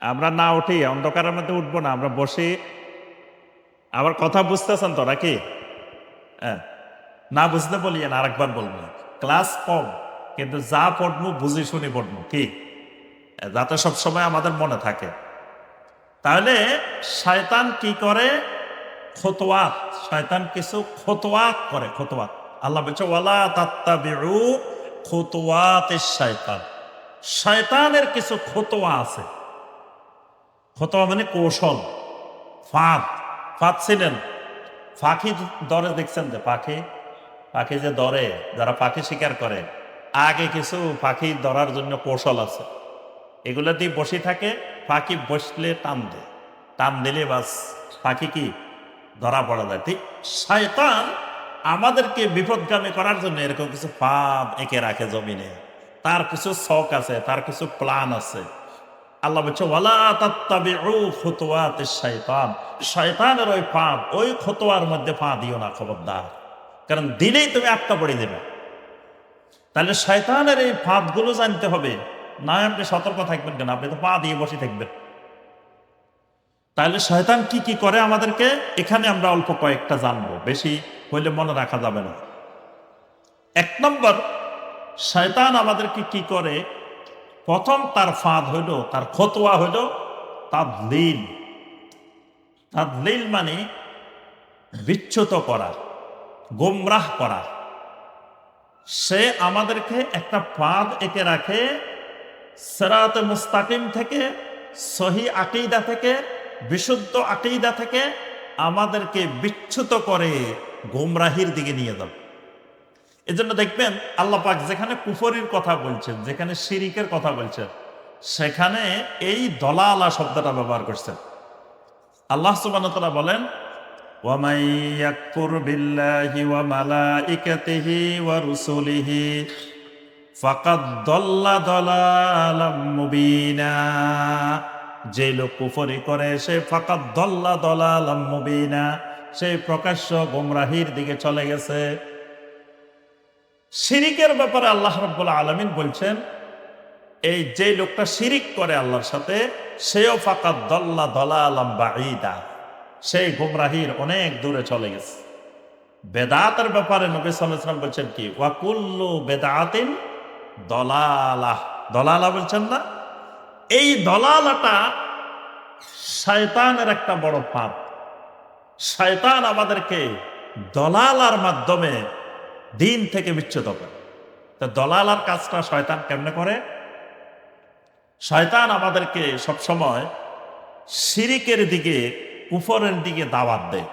আমরা না উঠি, অন্ধকারের মধ্যে উঠবো না, আমরা বসি। আবার কথা বুঝতেছেন তো নাকি? হ্যাঁ, না বুঝতে বলিয়েন, আরেকবার বলবো। ক্লাস কম, কিন্তু যা পড়বো বুঝি শুনি পড়বো, কি যাতে সবসময় আমাদের মনে থাকে। তাহলে শয়তান কি করে? খতোয়াত, শয়তান কিছু খতোয়াত করে। খতোয়াত, আল্লাহ বলছে ওয়ালা তাত্তাবিউ খুতুওয়াতিশ শাইতান, শয়তানের কিছু খতোয়া আছে। খতোয়া মানে কৌশল, ফাঁদ। ফাঁদ ছিলেন, পাখি ধরে দেখছেন যে পাখি, পাখি যে ধরে, যারা পাখি শিকার করে, আগে কিছু পাখি ধরার জন্য কৌশল আছে। এগুলো দিয়ে বসে থাকে, পাখি বসলে টান দেয়, টান দিলে বাস পাখি কি ধরা পড়া যায়। ঠিক শয়তান আমাদেরকে বিপদগামী করার জন্য এরকম কিছু ফাঁদ এঁকে রাখে জমিনে। তার কিছু শখ আছে, তার কিছু প্ল্যান আছে। আল্লাহ বলছে ওয়ালা তাত্তাবিউ খুতুওয়াতিশ শাইতান, শয়তানের ওই ফাঁদ, ওই খতোয়ার মধ্যে পা দিও না, খবরদার। কারণ দিলেই তুমি আটকা পড়ে দেবে। তাহলে শয়তানের এই ফাঁদগুলো জানতে হবে, না আপনি সতর্ক থাকবেন কেন? আপনি তো পা দিয়ে বসে থাকবেন। তাহলে শয়তান কি কি করে আমাদেরকে, এখানে আমরা অল্প কয়েকটা জানবো, বেশি হইলে মনে রাখা যাবে না। 1 নম্বর, শয়তান আমাদেরকে কি করে? প্রথম তার ফাঁদ হইল, তার খতোয়া হইল তাদলিল। তাদলিল মানে বিচ্যুত করা, গোমরাহ করা। সে আমাদেরকে একটা ফাঁদ এঁকে রাখে, সিরাতে মুস্তাকিম থেকে, সহি আকীদা থেকে, বিশুদ্ধ আকীদা থেকে আমাদেরকে বিচ্যুত করে গোমরাহির দিকে নিয়ে যাবে। এজন্য দেখবেন আল্লাহ পাক যেখানে কুফরির কথা বলছেন, যেখানে শিরিকের কথা বলছেন, সেখানে এই দলালা শব্দটা ব্যবহার করছেন। আল্লাহ সুবহানাহু ওয়া তাআলা বলেন ওয়ামাই ইয়াকফুর বিল্লাহি ওয়া মালাইকাতিহি ওয়া রুসুলিহি ফাকাদ দাল্লা দালালাম মুবিনা। যে লোক কুফরি করে সে ফাকাদ দাল্লা দালালাম মুবিনা, সে প্রকাশ্য গোমরাহির দিকে চলে গেছে। শিরিকের ব্যাপারে আল্লাহ রাব্বুল আলামিন বলছেন, এই যে লোকটা শিরিক করে আল্লাহর সাথে, সেও ফাকাদ দাল্লা দালালাম বাঈদা, সেই গোমরাহির অনেক দূরে চলে গেছে। বেদাতের ব্যাপারে নবী সাল্লাল্লাহু আলাইহি ওয়াসাল্লাম বলছেন কি, ওয়া কুল্লু বেদাতিন দলালাহ। দলালা বলছেন না? এই দলালাটা শয়তানের একটা বড় ফাঁদ। শয়তান আমাদেরকে দলালার মাধ্যমে দিন থেকে বিচ্যুত করে। তো দলালার কাজটা শয়তান কেমনে করে? শয়তান আমাদেরকে সবসময় শিরিকের দিকে, কুফরের দিকে দাওয়াত দেয়।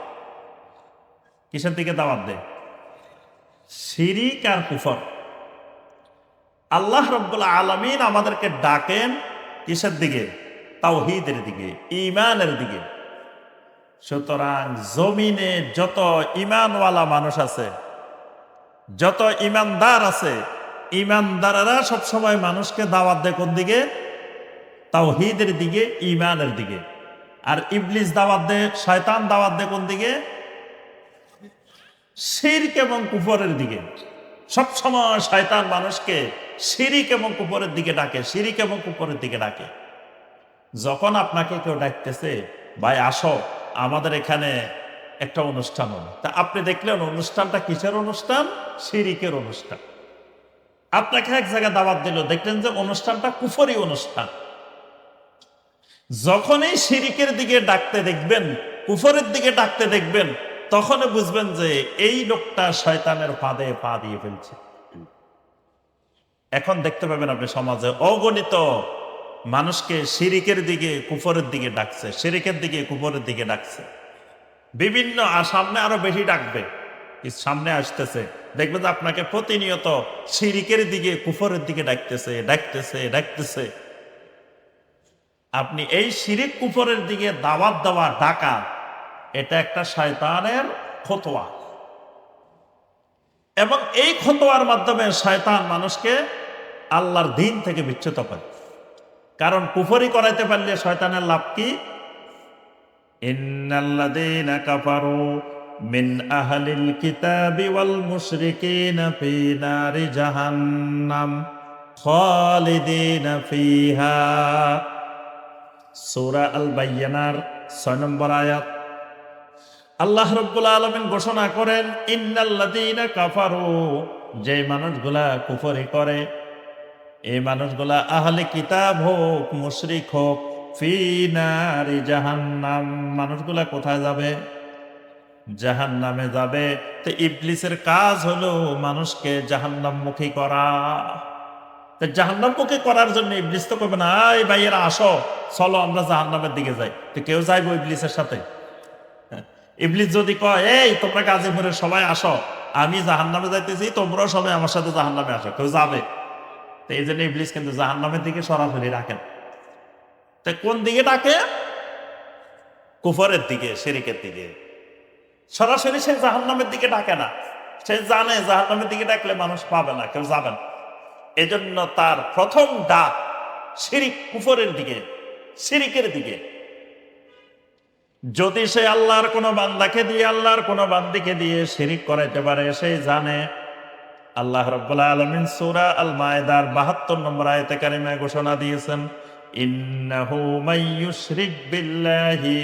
কিসের দিকে দাওয়াত দেয়? শিরিক আর কুফর। আল্লাহ রাব্বুল আলামিন আমাদেরকে ডাকেন কিসের দিকে? তাওহীদের দিকে, ঈমানের দিকে। সুতরাং জমিনে যত ঈমানওয়ালা মানুষ আছে, যত ঈমানদার আছে, ঈমানদাররা সবসময় মানুষকে দাওয়াত দেয় কোন দিকে? তাওহীদের দিকে, ঈমানের দিকে। আর ইবলিস দাওয়াত দেয়, শয়তান দাওয়াত দেয় কোন দিকে? শিরক এবং কুফরের দিকে। সবসময় শয়তান মানুষকে শিরিক এবং কুফরের দিকে ডাকে, শিরিক এবং কুফরের দিকে ডাকে। যখন আপনাকে কেউ ডাকতেছে, ভাই আসো আমাদের এখানে একটা অনুষ্ঠান হলো, তা আপনি দেখলেন অনুষ্ঠানটা কিসের অনুষ্ঠান? শিরিকের অনুষ্ঠান। আপনাকে এক জায়গায় দাওয়াত দিল, দেখলেন যে অনুষ্ঠানটা কুফরি অনুষ্ঠান। যখনই শিরিকের দিকে ডাকতে দেখবেন, কুফরের দিকে ডাকতে দেখবেন, তখনই বুঝবেন যে এই লোকটা শয়তানের ফাঁদে পা দিয়ে ফেলছে। এখন দেখতে পাবেন আপনি সমাজে অগণিত মানুষকে শিরিকের দিকে কুফরের দিকে ডাকছে, শিরিকের দিকে কুফরের দিকে ডাকছে বিভিন্ন, আর সামনে আরো বেশি ডাকবে, সামনে আসতেছে। দেখবেন যে আপনাকে প্রতিনিয়ত শিরিকের দিকে কুফরের দিকে ডাকতেছে ডাকতেছে ডাকতেছে। আপনি এই শিরিক কুফরের দিকে দাওয়াত দেওয়া, ডাকা, এটা একটা শয়তানের ফতোয়া, এবং এই ফতোয়ার মাধ্যমে শয়তান মানুষকে আল্লাহর দ্বীন থেকে বিচ্যুত করে। কারণ কুফরি করাইতে পারলে শয়তানের লাভ কি? ইন্নাল্লাযীনা কাফারু মিন আহলিল কিতাবি ওয়াল মুশরিকিনা ফি নারি জাহান্নাম খালিদিনা ফিহা। সূরা আল বাইয়ানার 6 নম্বর আয়াত। আল্লাহ রাব্বুল আলামিন ঘোষণা করেন, ইন্নাল্লাযীনা কাফারু, যে মানুষগুলা কুফরি করে, এই মানুষগুলা আহলে কিতাব হোক মুশরিক হোক, ফি নারি জাহান্নাম, মানুষগুলা কোথায় যাবে? জাহান্নামে যাবে। তো ইবলিসের কাজ হলো মানুষকে জাহান্নামমুখী করা। তো জাহান্নামমুখী করার জন্য ইবলিস তো করবে না, এই ভাইয়েরা আসো চলো আমরা জাহান্নামের দিকে যাই, তো কেউ যাইবো ইবলিসের সাথে? ইবলিস যদি কয় এই তোমরা গাজীপুরের সবাই আসো, আমি জাহান্নামে যাইতেছি, তোমরাও সবাই আমার সাথে জাহান্নামে আসো, কেউ যাবে? তো এই জন্য ইবলিস কিন্তু জাহান্নামের দিকে সরাসরি রাখেন। তো কোন দিকে ডাকে? কুফরের দিকে, শিরিকের দিকে। সরাসরি সে জাহান্নামের দিকে ডাকে না, সে জানে জাহান্নামের দিকে ডাকলে মানুষ পাবে না, কেউ যাবে না। এজন্য তার প্রথম ডাক শিরিক, কুফরের দিকে, শিরিকের দিকে। যদি সে আল্লাহর কোনো বান্দাকে দিয়ে, আল্লাহর কোনো বান্দিকে দিয়ে শিরিক করাইতে পারে, সে জানে। আল্লাহ রাব্বুল আলামিন সূরা আল মায়েদার 72 নম্বর আয়াতে কারিমায় ঘোষণা দিয়েছেন, ইন্নাহু মাইয়ুশরিক বিল্লাহি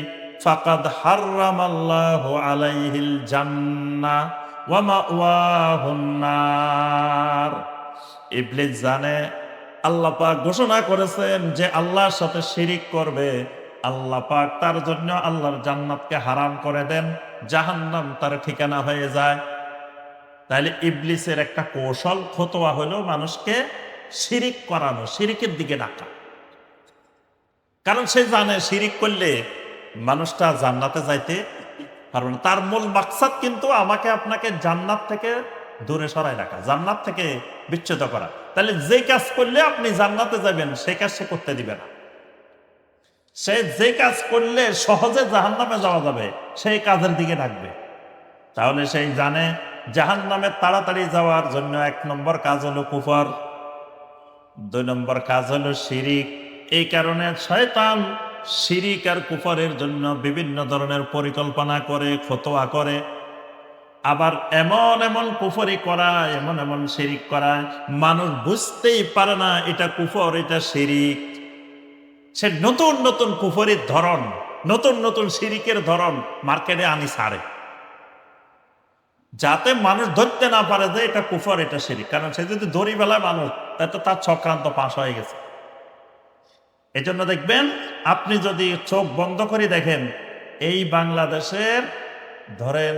ফাকাদ হাররামাল্লাহু আলাইহিল জান্নাহ ওয়া মাওয়াহুন নার। ইবলিস জানে, আল্লাহ পাক ঘোষণা করেছেন যে আল্লাহর সাথে শিরিক করবে, আল্লাহ পাক তার জন্য আল্লাহর জান্নাতকে হারাম করে দেন, জাহান্নাম তার ঠিকানা হয়ে যায়। তাহলে ইবলিসের একটা কৌশল, ফতোয়া হলো মানুষকে শিরিক করানো, শিরিকের দিকে ডাকা। কারণ সে জানে শিরিক করলে মানুষটা জান্নাতে যাইতে পারবে না। তার মূল মাকসাদ কিন্তু আমাকে আপনাকে জান্নাত থেকে দূরে সরাই রাখা, জান্নাত থেকে বিচ্যুত করা। তাহলে যে কাজ করলে আপনি জান্নাতে যাবেন সেই কাজ সে করতে দিবে না। সে যে কাজ করলে সহজে জাহান্নামে যাওয়া যাবে সেই কাজের দিকে ডাকবে। তাহলে সেই জানে জাহান্নামে তাড়াতাড়ি যাওয়ার জন্য 1 নম্বর কাজ হলো কুফর, 2 নম্বর কাজ হলো শিরিক। এই কারণে শয়তান শিরিক আর কুফরের জন্য বিভিন্ন ধরনের পরিকল্পনা করে, ফতোয়া করে। আবার এমন এমন কুফরি করায়, এমন এমন শিরিক করায়, মানুষ বুঝতেই পারে না এটা কুফর, এটা শিরিক। সে নতুন নতুন কুফরির ধরন, নতুন নতুন শিরিকের ধরন মার্কেটে আনি ছাড়ে, যাতে মানুষ ধরতে না পারে যে এটা কুফর, এটা শিরিক। কারণ সে যদি ধরি বেলায় মানুষ, তাতে তার চক্রান্ত পাশ হয়ে গেছে। এজন্য দেখবেন, আপনি যদি চোখ বন্ধ করে দেখেন, এই বাংলাদেশের ধরেন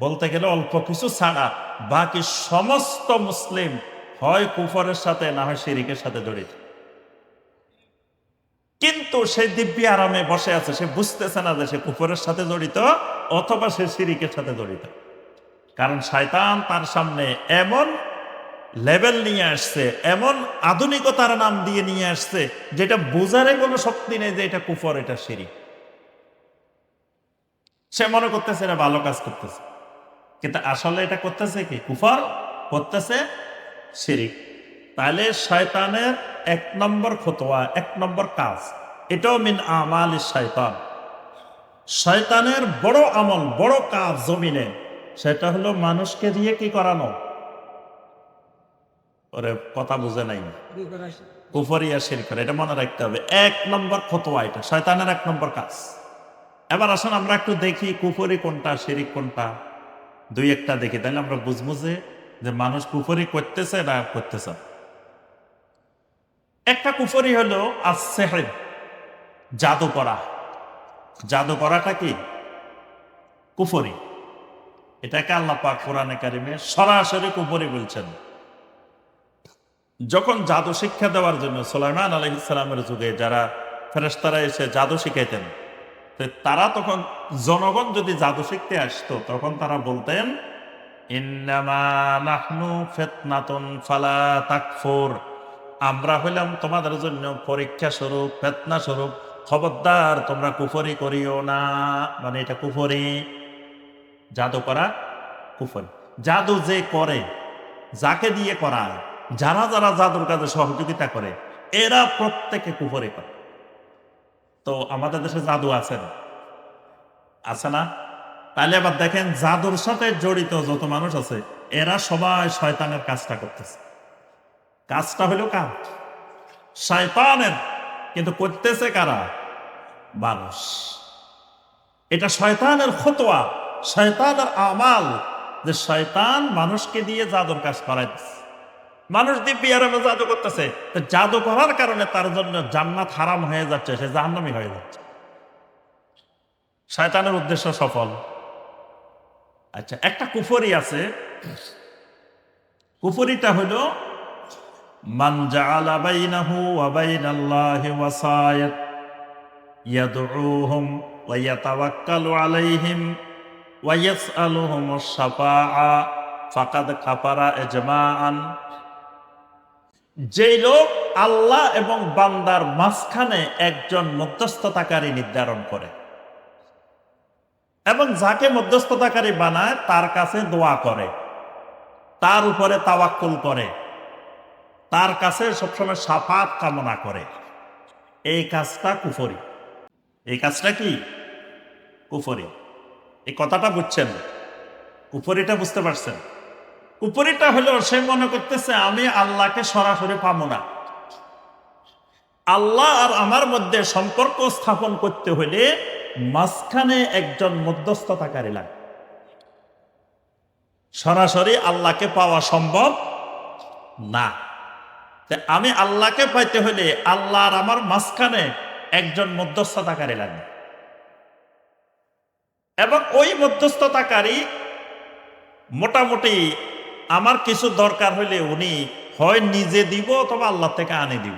বলতে গেলে অল্প কিছু ছাড়া বাকি সমস্ত মুসলিম হয় কুফরের সাথে, না হয় শিরিকের সাথে জড়িত। কিন্তু সে দিব্যি আরামে বসে আছে, সে বুঝতেছে না যে সে কুফরের সাথে জড়িত অথবা সে শিরিকের সাথে জড়িত। কারণ শয়তান তার সামনে এমন লেভেল নিয়ে আসছে, এমন আধুনিকতার নাম দিয়ে নিয়ে আসছে, যেটা বোঝারে কোনো শক্তি নেই যে এটা কুফর, এটা শিরিক। সে মনে করতেছে এটা ভালো কাজ করতেছে, কিন্তু আসলে এটা করতেছে কি? কুফর, করতেছে শিরিক। তাহলে শয়তানের 1 নম্বর ফতোয়া, 1 নম্বর কাজ, এটাও মিন আমালিশ শয়তান। শয়তানের বড় আমল, বড় কাজ জমিনে, সেটা হলো মানুষকে দিয়ে কি করানো, ওরে কথা বুঝে নাই, কুফরিয়া শিরক করে, এটা মনে রাখতে হবে। 1 নম্বর ফতোয়া, এটা শয়তানের 1 নম্বর কাজ। এবার আসুন আমরা একটু দেখি কুফরি কোনটা শিরিক কোনটা, দুই একটা দেখি, তাহলে আমরা বুঝবো যে মানুষ কুফরি করতেছে না করতেছে। একটা কুফরি হলো as-sihr, জাদু করা। জাদু করাটা কি কুফরি, এটাকে আল্লাহ পাক কোরআনে কারিমে সরাসরি কুফরি বলছেন। যখন জাদু শিক্ষা দেওয়ার জন্য সুলাইমান আলাইহিস সালামের যুগে যারা ফেরেশতারা এসে জাদু শিখাইতেন, তো তারা তখন জনগণ যদি জাদু শিখতে আসতো তখন তারা বলতেন ইন্নামা নাহনু ফিতনাতুন ফালা তাকফুর, আমরা হইলাম তোমাদের জন্য পরীক্ষা স্বরূপ, ফিতনা স্বরূপ, খবরদার তোমরা কুফরি করিও না। মানে এটা কুফরি, জাদু করা কুফরি। জাদু যে করে, যাকে দিয়ে করায়, যারা যারা জাদুর কাজে সহযোগিতা করে, এরা প্রত্যেকে কুফরি করে। তো আমাদের দেশে জাদু আছে না? আছে না? তাহলে আবার দেখেন জাদুর সাথে জড়িত যত মানুষ আছে এরা সবাই শয়তানের কাজটা করতেছে। কাজটা হলো কার? শয়তানের। কিন্তু করতেছে কারা? মানুষ। এটা শয়তানের ফতোয়া, শয়তানের আমাল, যে শয়তান মানুষকে দিয়ে জাদুর কাজ করাইতেছে। মানুষ দিব্যি আরামে জাদু করতেছে, তো জাদু করার কারণে তার জন্য জান্নাত হারাম হয়ে যাচ্ছে, সে জাহান্নামী হয়ে যাচ্ছে। শয়তানের উদ্দেশ্য সফল। আচ্ছা, একটা কুফরি আছে, কুফরিটা হলো মান জাআলা বাইনাহু ওয়া বাইনাল্লাহি ওয়াসায়াত ইয়াদউহুম ওয়া ইয়াতাওয়াক্কালু আলাইহিম ওয়া ইয়াসআলুহুমুশ শাফাআ ফাকাদ কাফারা ইজমাআন। যেই লোক আল্লাহ এবং বান্দার মাঝখানে একজন মধ্যস্থতাকারী নির্ধারণ করে এবং যাকে মধ্যস্থতাকারী বানায় তার কাছে দোয়া করে, তার উপরে তাওয়াক্কুল করে, তার কাছে সবসময় শাফাত কামনা করে, এই কাজটা কুফরি। এই কাজটা কি কুফরি? এই কথাটা বুঝছেন? কুফরিটা বুঝতে পারছেন? কুফরিটা হলো সে মনে করতেছে আমি আল্লাহকে সরাসরি পাবো না, আল্লাহ আর আমার মধ্যে সম্পর্ক স্থাপন করতে হলে মাঝখানে একজন মধ্যস্থতাকারী লাগে। সরাসরি আল্লাহকে পাওয়া সম্ভব না, আমি আল্লাহকে পাইতে হলে আল্লাহ আর আমার মাঝখানে একজন মধ্যস্থতাকারী লাগে, এবং ওই মধ্যস্থতাকারী মোটামুটি আমার কিছু দরকার হইলে উনি হয় নিজে দিব অথবা আল্লাহ থেকে আনে দিব।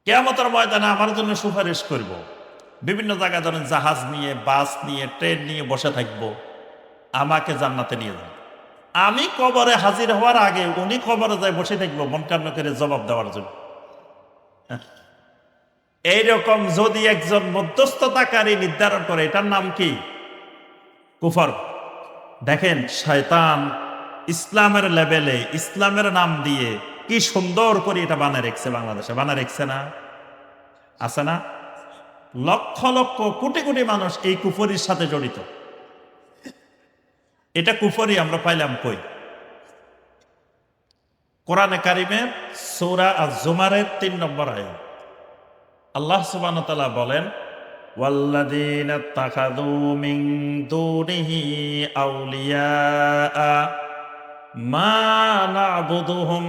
কিয়ামতের ময়দানে আমার জন্য সুপারিশ করব, বিভিন্ন জায়গায় ধরেন জাহাজ নিয়ে, বাস নিয়ে, ট্রেন নিয়ে বসে থাকব, আমাকে জান্নাতে নিয়ে যান। আমি কবরে হাজির হওয়ার আগে উনি কবরে যায় বসে থাকবো মন কান্না করে জবাব দেওয়ার জন্য। এইরকম যদি একজন মধ্যস্থতাকারী নির্ধারণ করে, এটার নাম কি? কুফর। দেখেন শয়তান ইসলামের লেভেলে ইসলামের নাম দিয়ে কি সুন্দর করে এটা বানায় রেখেছে, বাংলাদেশে বানায় রেখেছে না? আছে না? লক্ষ লক্ষ কোটি কোটি মানুষ এই কুফরির সাথে জড়িত। এটা কুফরি আমরা পাইলাম কই? কোরআনে কারিমের সূরা আজ-জুমারের 3 নম্বর আয়াত। আল্লাহ সুবহানাহু ওয়া তাআলা বলেন ওয়াল্লাযীনা ইত্তাখাযু মিন দুনিহি আউলিয়া মা না'বুদুহুম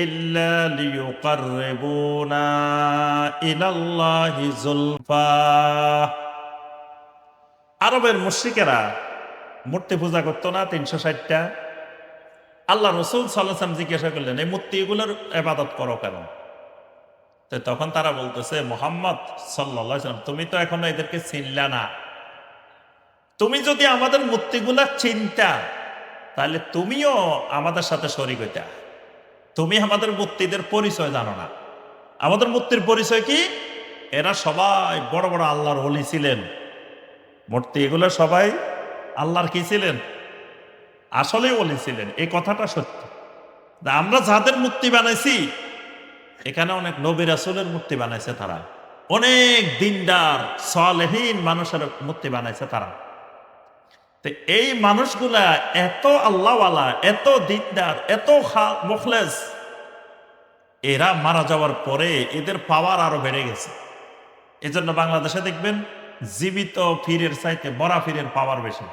ইল্লা লিয়ুকাররিবুনা ইলাল্লাহি যুলফা। আরবের মুশরিকেরা মূর্তি পূজা করতো না 360টা। আল্লাহ রাসূল সাল্লাল্লাহু আলাইহি ওয়াসাল্লাম জিজ্ঞাসা করলেন এই মূর্তিগুলোর ইবাদত করো কেন? তো তখন তারা বলতেছে মুহাম্মদ সাল্লাল্লাহু আলাইহি ওয়াসাল্লাম তুমি তো এখনো এদেরকে চিনলা না, তুমি যদি আমাদের মূর্তিগুলা চিনতা তাহলে তুমিও আমাদের সাথে শরীক হইতা। তুমি আমাদের মূর্তিদের পরিচয় জানো না। আমাদের মূর্তির পরিচয় কি? এরা সবাই বড় বড় আল্লাহর ওলি ছিলেন। মূর্তি এগুলো সবাই আল্লাহর কি ছিলেন? আসলে ওলি ছিলেন। এই কথাটা সত্য। আমরা যাদের মূর্তি বানাইছি এখানে অনেক নবী রাসূলের মূর্তি বানাইছে তারা, অনেক দিনদার সালেহীন মানুষের মূর্তি বানাইছে তারা। তো এই মানুষগুলা এত আল্লাহওয়ালা, এত দিনদার, এত মুখলেস, এরা মারা যাওয়ার পরে এদের পাওয়ার আরো বেড়ে গেছে। এজন্য বাংলাদেশে দেখবেন জীবিত পীরের চাইতে মরা পীরের পাওয়ার বেশি।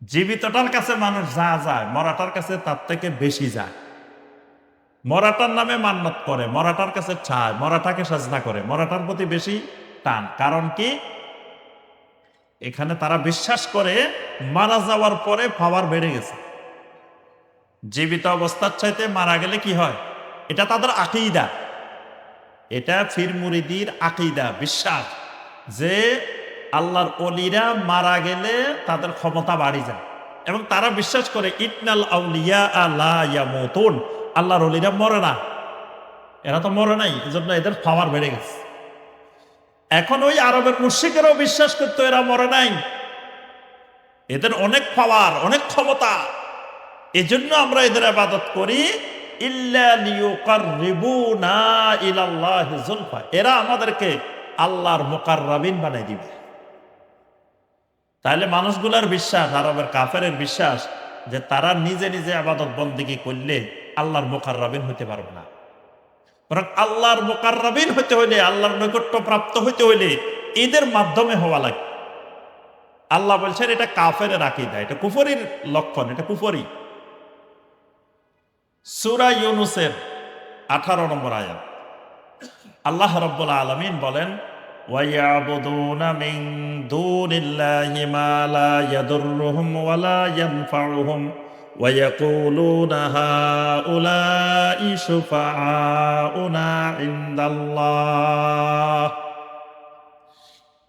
জীবিতটার কাছে মানুষ যা যায়, মরাটার কাছে তার থেকে বেশি যায়। মরাটার নামে মান্নত করে, মরাটার কাছে চায়, মরাটাকে সাজদা করে, মরাটার প্রতি বেশি টান। কারণ কি? এখানে তারা বিশ্বাস করে মারা যাওয়ার পরে পাওয়ার বেড়ে গেছে। জীবিত অবস্থার চাইতে মারা গেলে কি হয়, এটা তাদের আকীদা। এটা পীর মুরিদির আকীদা, বিশ্বাস যে আল্লাহর ওলিরা মারা গেলে তাদের ক্ষমতা বাড়ি যায়। এবং তারা বিশ্বাস করে ইন্নাল আউলিয়া লা ইয়ামুতুন, আল্লাহর ওলিরা মরে না। এরা তো মরে নাই, এজন্য এদের পাওয়ার বেড়ে গেছে। এখন ওই আরবের মুশরিকেরাও বিশ্বাস করতো এরা মরে নাই, এদের অনেক পাওয়ার, অনেক ক্ষমতা, এজন্য আমরা এদের ইবাদত করি। ইল্লা লিয়ুকাররিবুনা ইলাল্লাহি যুলফা, এরা আমাদেরকে আল্লাহর মুকাররাবিন বানাই দিবে। তাহলে মানুষগুলার বিশ্বাস, আরবের কাফেরের বিশ্বাস যে তারা নিজে নিজে ইবাদত বন্দেগী করলে আল্লাহর মুকাররাবিন হতে পারবে না। বরং আল্লাহর মুকাররাবিন হতে হইলে, আল্লাহর নৈকট্য প্রাপ্ত হইতে হইলে এদের মাধ্যমে হওয়া লাগে। আল্লাহ বলছেন এটা কাফেরের আকীদা, এটা কুফরির লক্ষণ, এটা কুফরি। সূরা ইউনূসের 18 নম্বর আয়াত আল্লাহ রাব্বুল আলামিন বলেন, ওয়ায়াবুদুনা মিন দুনিল্লাহি মা লা ইয়াদুররুহুম ওয়া লা ইয়ানফাউহুম ওয়ায়াকুলুনা হাউলাই শুফাআউনা ইনদাল্লাহ।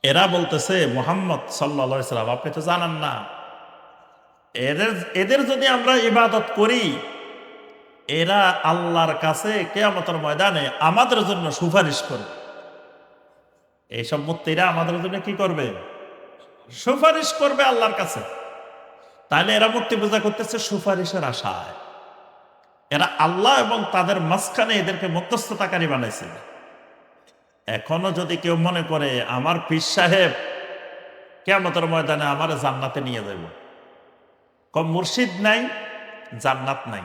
এরা বলতেছে, মুহাম্মদ সাল্লাল্লাহু আলাইহি সাল্লাম, আপনি তো জানেন না, এদের যদি আমরা ইবাদত করি, এরা আল্লাহর কাছে কিয়ামতের ময়দানে আমাদের জন্য সুপারিশ করবে। এইসব মুত্তিরা আমাদের জন্য কি করবে? সুপারিশ করবে আল্লাহর কাছে। তাহলে এরা মূর্তি পূজা করতেছে সুপারিশের আশায়। এরা আল্লাহ এবং তাদের মাঝখানে এদেরকে মধ্যস্থতাকারী বানাইছে। এখনো যদি কেউ মনে করে আমার পীর সাহেব কিয়ামতের ময়দানে আমার জান্নাতে নিয়ে যাবে, কম মুর্শিদ নাই, জান্নাত নাই।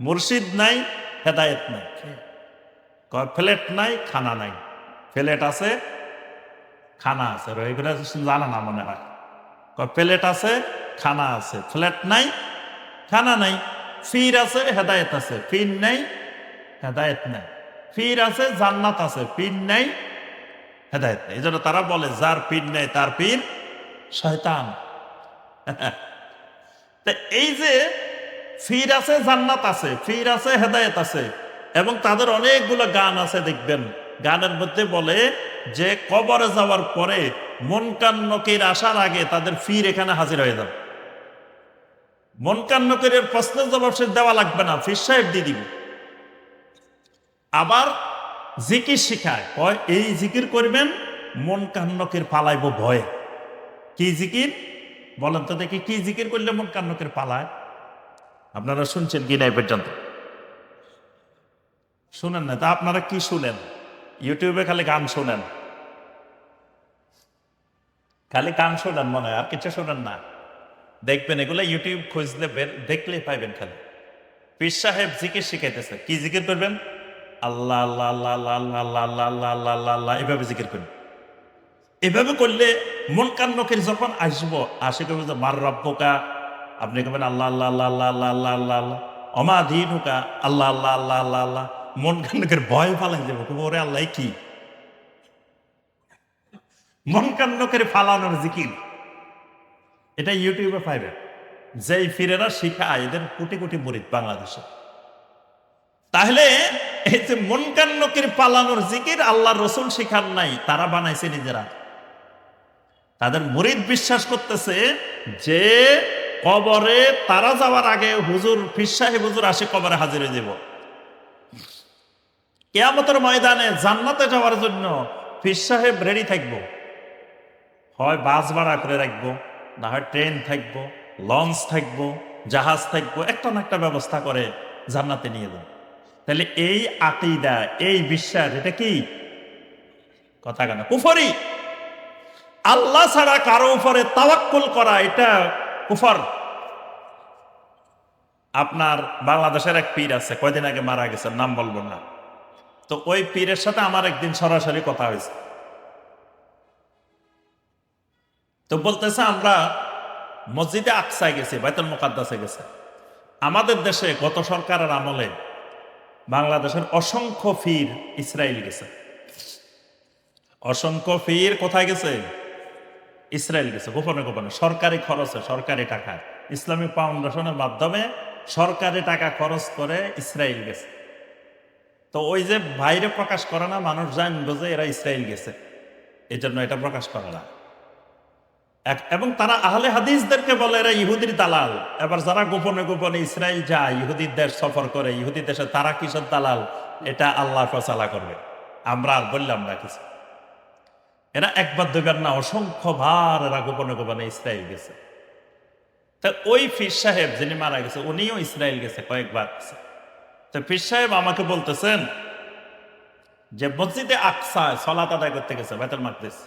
মুর্শিদ নাই, হেদায়েত নাই। কয় ফ্লেট নাই, খানা নাই। ফ্লেট আছে, খানা আছে, এগুলো জানা না মনে হয়। কয় প্লেট আছে, খানা আছে, ফ্লেট নাই, খানা নাই। ফির আছে, হেদায়েত আছে, ফির নাই, হেদায়েত নাই। ফির আছে, জান্নাত আছে, পীর নাই, হেদায়েত নাই। এই জন্য তারা বলে যার পীর নেই তার পীর শয়তান। এই যে ফির আছে, জান্নাত আছে, ফির আছে, হেদায়েত আছে, এবং তাদের অনেকগুলো গান আছে দেখবেন। গানের মধ্যে বলে যে কবরে যাওয়ার পরে মুনকার নকির আসার আগে তাদের ফির এখানে হাজির হয়ে যাবে। মুনকার নকিরের প্রশ্নের জবাব সে দেওয়া লাগবে না, ফির সাহেব দিয়ে দিবে। আবার জিকির শিখায়, কয় এই জিকির করবেন, মুনকার নকির পালাইব ভয়ে। কি জিকির বলেন তো দেখি, কি জিকির করলে মুনকার নকির পালায়? আপনারা শুনছেন কি নাই পর্যন্ত? শুনেন না? তা আপনারা কি শুনেন? ইউটিউবে খালি গান শোনেন, খালি গান শোনেন মনে হয়, আর কিছু শোনেন না। দেখবেন এগুলো ইউটিউব খুঁজলে দেখলে পাইবেন। খালি পীর সাহেব জিকির শিখাইতেছে, কি জিকির করবেন? আল্লাহ আল্লাহ আল্লাহ আল্লাহ আল্লাহ আল্লাহ আল্লাহ আল্লাহ আল্লাহ আল্লাহ আল্লাহ, এভাবে জিকির করবেন। এভাবে করলে মুনকার নকির যখন আসবো, আসে কবে যে মার রব্বুকা, আপনি কবেন আল্লাহ আল্লাহ আল্লাহ আল্লাহ আল্লাহ আল্লাহ আল্লাহ আল্লাহ, অমা দীনুকা, আল্লাহ আল্লাহ আল্লাহ আল্লাহ আল্লাহ। মুনকার নকির ভয় পালাই যাবো, ওরে আল্লাহ কি? মুনকার নকির ফালানোর জিকির, এটা ইউটিউবে পাইবেন। যেই ফিরেরা শিখায়, এদের কোটি কোটি মুরিদ বাংলাদেশে। তাহলে এই যে মুনকার নকির পালানোর জিকির আল্লাহ রসুল শিখান নাই, তারা বানাইছে নিজেরা। তাদের মুরিদ বিশ্বাস করতেছে যে কবরে তারা যাওয়ার আগে হুজুর, পীর সাহেব হুজুর আসে কবরে হাজির হয়ে যাব। কিয়ামতের ময়দানে জান্নাতে যাওয়ার জন্য পীর সাহেব রেডি থাকবো, হয় বাস ভাড়া করে রাখবো, না হয় ট্রেন থাকবো, লঞ্চ থাকবো, জাহাজ থাকবো, একটা না একটা ব্যবস্থা করে জান্নাতে নিয়ে যাবো। তাহলে এই আকীদা, এই বিশ্বাস, এটা কি কথা কেন? কুফরি। আল্লাহ ছাড়া কারো উপরে তাওয়াক্কুল করা এটা কুফর। আপনার বাংলাদেশের এক পীর আছে, কয়দিন আগে মারা গেছে, নাম বলবো না। তো ওই পীরের সাথে আমার একদিন সরাসরি কথা হয়েছে। তো বলতেছে আমরা মসজিদে আকসায় গেছি, বাইতুল মুকাদ্দাসে গেছে। আমাদের দেশে গত সরকারের আমলে বাংলাদেশের অসংখ্য পীর ইসরায়েল গেছে। অসংখ্য পীর কোথায় গেছে? ইসরায়েল গেছে, গোপনে গোপনে, সরকারি খরচে, সরকারি টাকা, ইসলামিক ফাউন্ডেশনের মাধ্যমে সরকারি টাকা খরচ করে ইসরায়েল গেছে। তো ওই যে বাইরে প্রকাশ করে না, মানুষ জানবে যে এরা ইসরায়েল গেছে, এই জন্য এটা প্রকাশ করে না। এবং তারা আহলে হাদিসদেরকে বলে এরা ইহুদির দালাল। এবার যারা গোপনে গোপনে ইসরায়েল যায়, ইহুদির দেশ সফর করে, ইহুদি দেশে তারা কিসের দালাল, এটা আল্লাহ ফয়সালা করবে, আমরা আর বললাম না কিছু। এরা একবার দুইবার না, অসংখ্য বার এরা গোপনে গোপনে ইসরায়েল গেছে। তা ওই পীর সাহেব যিনি মারা গেছে উনিও ইসরায়েল গেছে, কয়েকবার গেছে। তো পীর সাহেব আমাকে বলতেছেন যে মসজিদে আকসায় সালাত আদায় করতে গেছে, বাইতুল মাকদিস।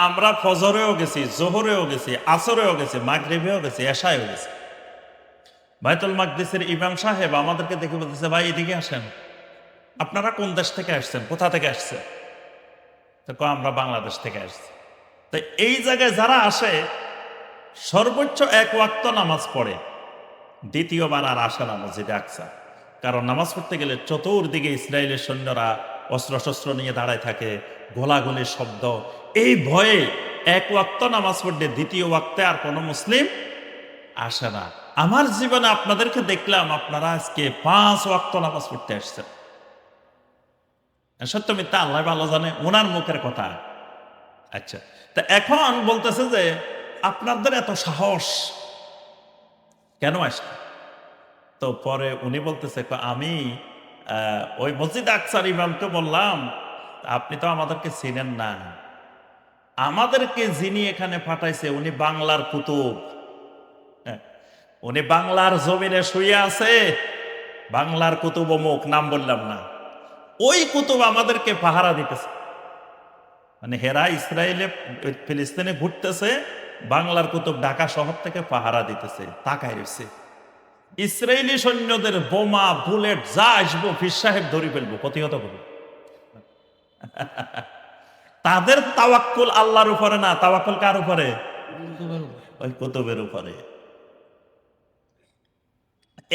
আমরা ফজরেও গেছি, জোহরেও গেছি, আসরেও গেছি, মাগরিবেও গেছি, এশায়ও গেছি। বাইতুল মাকদিসের ইমাম সাহেব আমাদেরকে দেখে বলতেছে, ভাই এদিকে আসেন, আপনারা কোন দেশ থেকে আসছেন, কোথা থেকে আসছেন? তো আমরা বাংলাদেশ থেকে আসছি। তো এই জায়গায় যারা আসে সর্বোচ্চ এক ওয়াক্ত নামাজ পড়ে, দ্বিতীয়বার আর আসে না মসজিদে আকসা। কারণ নামাজ পড়তে গেলে চতুর্দিকে ইসরায়েলের সৈন্যরা অস্ত্র নিয়ে দাঁড়ায় থাকে, গোলাগুলির শব্দ, এই ভয়ে এক ওয়াক্ত নামাজ পড়লে দ্বিতীয় ওয়াক্তে আর কোনো মুসলিম আসে না। আমার জীবনে আপনাদেরকে দেখলাম আপনারা আজকে 5 ওয়াক্ত নামাজ পড়তে আসছেন। সত্য মিথ্যা আল্লাহ ভালো জানে, ওনার মুখের কথা। আচ্ছা, তা এখন বলতেছে যে আপনাদের এত সাহস কেন আসছে? তো পরে উনি বলতেছে, আমি ওই মসজিদ আকসার ইমামকে বললাম, আপনি তো আমাদেরকে চিনেন না, আমাদেরকে যিনি এখানে পাঠাইছে উনি বাংলার কুতুব। হ্যাঁ, উনি বাংলার জমিনে শুয়ে আছে, বাংলার কুতুব অমুক, নাম বললাম না, ওই কুতুব আমাদেরকে পাহারা দিতেছে। মানে হেরা ইসরায়েলে ফিলিস্তিনে ঘুরতেছে, বাংলার কুতুব ঢাকা শহর থেকে পাহারা দিতেছে, তাকায় রয়েছে। ইসরায়েলি সৈন্যদের বোমা বুলেট যা আসবো পীর সাহেব ধরে ফেলবো, প্রতিহত করবো। তাদের তাওয়াক্কুল আল্লাহর উপরে না, তাওয়াক্কুল কার উপরে? ওই কুতুবের উপরে।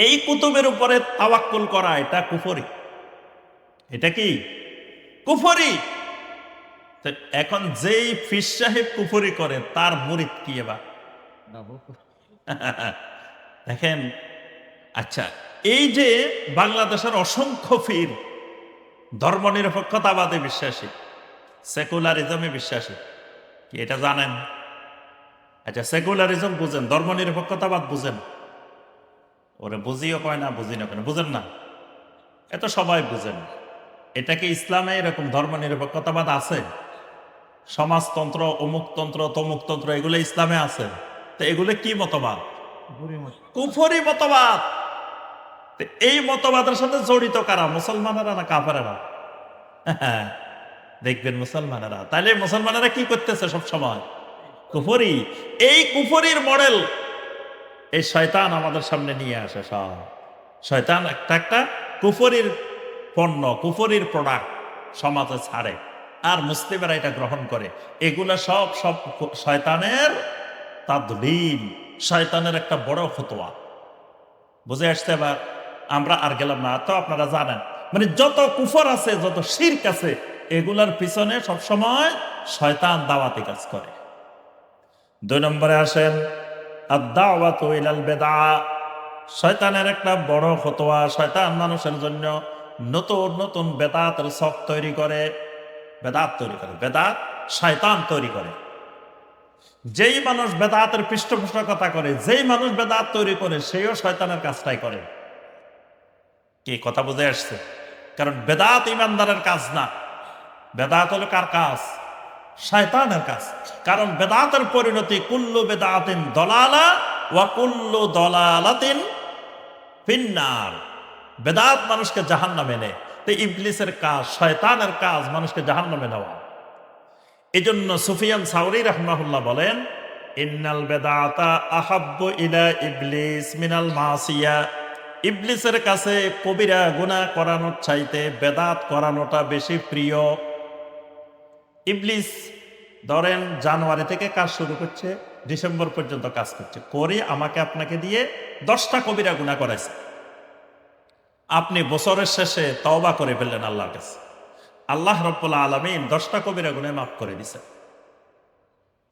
এই কুতুবের উপরে তাওয়াক্কুল করা এটা কুফরি। এটা কি কুফরি? এখন যেই পীর সাহেব কুফরি করে তার মুরিদ কি এবার দেখেন। আচ্ছা, এই যে বাংলাদেশের অসংখ্য পীর ধর্মনিরপেক্ষতাবাদে বিশ্বাসী, সেকুলারিজমে বিশ্বাসী, কি এটা জানেন? আচ্ছা, সেকুলারিজম বুঝেন, ধর্মনিরপেক্ষতাবাদ বুঝেন? ওরে বুঝিও কয় না, বুঝি না কেন, বুঝেন না? এত সবাই বুঝেন। এটাকে ইসলামে এরকম ধর্মনিরপেক্ষতাবাদ আছে? সমাজতন্ত্র, অমুকতন্ত্র, তমুকতন্ত্র, এগুলো ইসলামে আছে? তো এগুলো কি মতবাদ? কুফরি মতবাদ। এই মতবাদের সাথে জড়িত কারা? মুসলমানেরা না কাফেরেরা? দেখবেন মুসলমানেরা। তাইলে মুসলমানেরা কি করতেছে সব সময়? কুফরি। এই কুফরির মডেল এই শয়তান আমাদের সামনে নিয়ে আসে। সব শয়তান একটা একটা কুফরির পণ্য, কুফরির প্রোডাক্ট সমাজে ছাড়ে, আর মুসলিমেরা এটা গ্রহণ করে। এগুলা সব সব শয়তানের তাদলিল, শয়তানের একটা বড় ফতোয়া। বুঝে আসছে? এবার আমরা আর গেলাম না, তো আপনারা জানেন মানে যত কুফর আছে, যত শিরক আছে, এগুলার পিছনে সবসময় শয়তান দাওয়াতি কাজ করে। 2 নম্বরে আসেন আদ-দাওয়াতু ইলাল বিদআ। শয়তানের একটা বড় ফতোয়া, শয়তান মানুষের জন্য নতুন নতুন বেদাতের ছক তৈরি করে, বেদাত তৈরি করে, বেদাত শয়তান তৈরি করে। যেই মানুষ বেদাতের পৃষ্ঠপোষকতা করে, যেই মানুষ বেদাত তৈরি করে, সেও শয়তানের কাজটাই করে। কি কথা বুঝে আসছে? কারণ বেদাত ইমানদারের কাজ না, বেদাত হলো কার কাজ? শয়তানের কাজ। কারণ বেদাতের পরিণতি কুল্লু বেদাতিন দলালা ওয়া কুল্লু দলালাতিন ফিন্নার। বেদাত মানুষকে জাহান্নামে নেয়। তো ইবলিসের কাজ, শয়তানের কাজ মানুষকে জাহান্নামে নেওয়া। এই জন্য সুফিয়ান সাউরি রাহমাহুল্লাহ বলেন, ইন্নাল বেদাতা আহাব্বু ইলা ইবলিস মিনাল মাসিয়া। ইবলিসের কাছে কবিরা গুনাহ করানোর চাইতে বেদাত করানোটা বেশি প্রিয়। ইবলিস ধরেন জানুয়ারি থেকে কাজ শুরু করছে, ডিসেম্বর পর্যন্ত কাজ করছে, করে আমাকে আপনাকে দিয়ে 10টা কবিরা গুনাহ করাইছে। আপনি বছরের শেষে তওবা করে ফেললেন আল্লাহর কাছে, আল্লাহ রাব্বুল আলামিন 10টা কবিরা গুনাহ মাফ করে দিছে।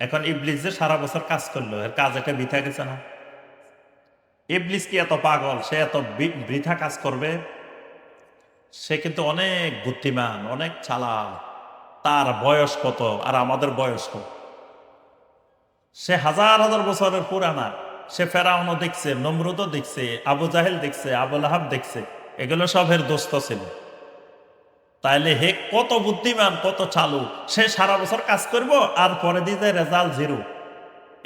এখন ইবলিস যে সারা বছর কাজ করলো, এর কাজ একটা বৃথা গেছে না? ইবলিস কি এত পাগল, সে এত বৃথা কাজ করবে? সে কিন্তু অনেক বুদ্ধিমান, অনেক চালাক। তার বয়স কত আর আমাদের বয়স কত? সে হাজার হাজার বছরের পুরানা। সে ফেরাউনও দেখছে, নমরুদও দেখছে, আবু জাহেল দেখছে, আবু লাহাব দেখছে, এগুলো সব এর দোস্ত ছিল। তাইলে হে কত বুদ্ধিমান, কত চালু। সে সারা বছর কাজ করব আর পরে দিয়ে যায় রেজাল্ট 0।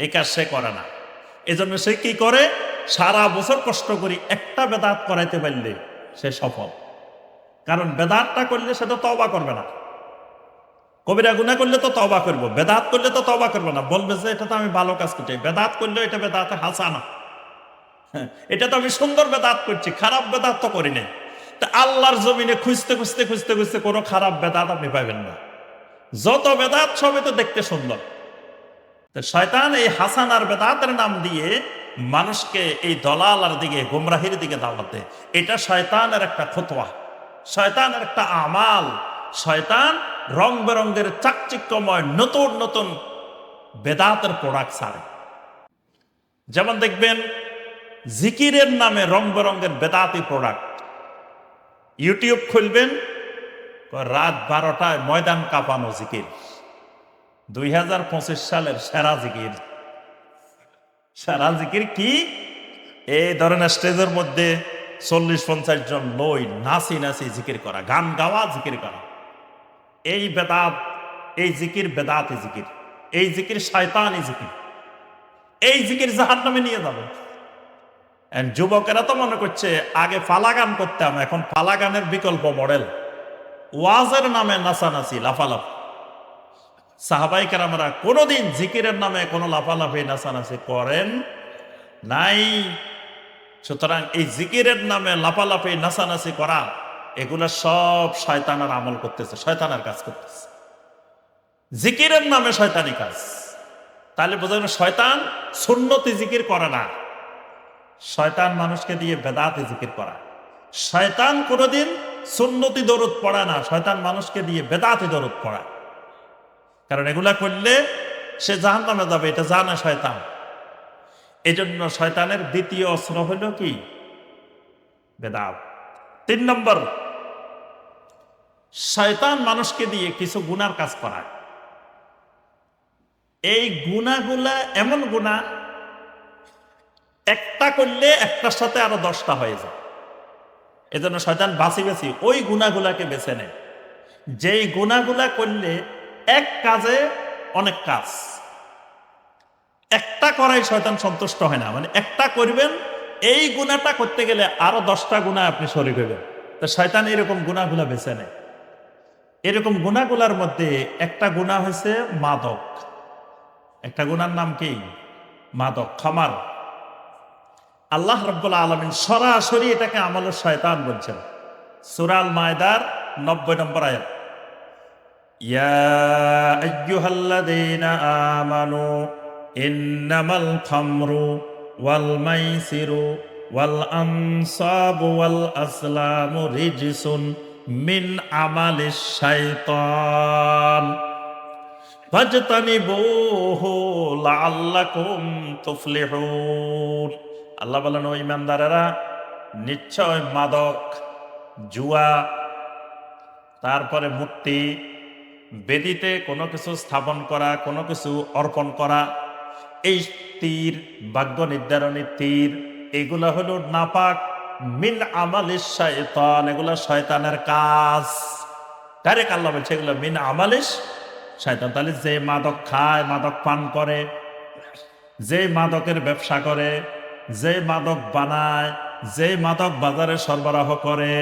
এই কাজ সে করে না। এজন্য সে কি করে, সারা বছর কষ্ট করি একটা বেদাত করাইতে পারলে সে সফল। কারণ বেদাতটা করলে সে তো তওবা করবে না। কবিরা গুনাহ করলে তো তওবা করবো, বেদাত করলে তো তওবা করবে না। বলবে যে এটা তো আমি ভালো কাজ করছি। বেদাত করলে এটা বেদাতে হাসানা, এটা তো আমি সুন্দর বেদাত করছি, খারাপ বেদাত তো করি নাই। তা আল্লাহর জমিনে খুঁজতে খুঁজতে খুঁজতে খুঁজতে কোনো খারাপ বেদাত আপনি পাইবেন না। যত বেদাত সবই তো দেখতে সুন্দর। শয়তান এই হাসানার বেদাতের নাম দিয়ে মানুষকে এই দলালার দিকে, গোমরাহির দিকে দাওয়াত দেয়। এটা শয়তানের একটা ফতোয়া, শয়তানের একটা আমাল। শয়তান রং বেরঙ্গের চাকচিক্যময় নতুন নতুন বেদাতের প্রোডাক্ট ছাড়ে। যেমন দেখবেন জিকিরের নামে রং বেরঙ্গের বেদাতি প্রোডাক্ট। ইউটিউব খুলবেন, রাত 12টায় ময়দান কাঁপানো জিকির, 2025 সালের সেরা জিকির। সেরা জিকির কি? এই ধরনের স্টেজের মধ্যে 40-50 জন লই নাচি নাচি জিকির করা, গান গাওয়া, জিকির করা। এই বেদাত, এই জিকির বেদাতি জিকির, এই জিকির শয়তানি জিকির। এই জিকির জাহান্নামে নিয়ে যাবে। যুবকেরা তো মনে করছে আগে ফালা গান করতাম, এখন ফালা গানের বিকল্প মডেল ওয়াজের নামে নাচানাচি, লাফালাফ। সাহাবাই কেরামরা কোনোদিন জিকিরের নামে কোনো লাফালাফি নাচানাচি করেন নাই। সুতরাং এই জিকিরের নামে লাফালাফি নাচানাচি করা, এগুলা সব শয়তানের আমল করতেছে, শয়তানের কাজ করতেছে। জিকিরের নামে শয়তানি কাজ। তাহলে বোঝা গেল শয়তান সুন্নতি জিকির করে না, শয়তান মানুষকে দিয়ে বেদাতে জিকির করা। শয়তান কোনোদিন সুন্নতি দরুদ পড়ে না, শয়তান মানুষকে দিয়ে বেদাতে দরুদ পড়া। কারণ এগুলা করলে সে জাহান্নামে যাবে, এটা জানে শয়তান। এই জন্য শয়তানের দ্বিতীয় অস্ত্র হইল কি? বেদাত। 3 নম্বর, শয়তান মানুষকে দিয়ে কিছু গুনার কাজ করায়। এই গুনাহগুলা এমন গুনাহ, একটা করলে একটার সাথে আরো 10টা হয়ে যায়। এজন্য শয়তান বাছি বাছি ওই গুনাহগুলাকে বেছে নেয়, যেই গুনাহগুলা করলে এক কাজে অনেক কাজ। একটা করাই শয়তান সন্তুষ্ট হয় না, মানে একটা করবেন, এই গুনাহটা করতে গেলে আরো 10টা গুনাহ আপনি শরীক হইবেন। তো শয়তান এরকম গুনাহগুলা বেছে নেয়। এরকম গুনাহগুলার মধ্যে একটা গুনাহ হয়েছে মাদক। একটা গুনার নাম কি? মাদক, খামার। আল্লাহ রাব্বুল আলামিন সরাসরি এটাকে আমলের শয়তান বলছেন। সূরা আল মায়দার 90 নম্বর আয়াত, ইয়া আইয়ুহাল্লাযীনা আমানু ইন্নামাল খামরু ওয়াল মাইসিরু ওয়াল আনসাবু ওয়াল আসলামু রিজসুন মিন আমালিশ শাইতান ফাজতানিবুহু লাআল্লাকুম তুফলিহুন। আল্লাহ বলেন, ও ইমানদারেরা, নিশ্চয় মাদক, জুয়া, তারপরে মূর্তি, বেদিতে কোনো কিছু স্থাপন করা, কোনো কিছু অর্পণ করা, এই তীর, ভাগ্য নির্ধারণী তীর, এগুলা হলো নাপাক, মিন আমালিশ শাইতান, এগুলা শয়তানের কাজ। ডাইরেক্ট আল্লাহ বলছে এগুলো মিন আমালিশ শয়তান। তাহলে যে মাদক খায়, মাদক পান করে, যে মাদকের ব্যবসা করে, যে মাদক বানায়, যে মাদক বাজারে সরবরাহ করে,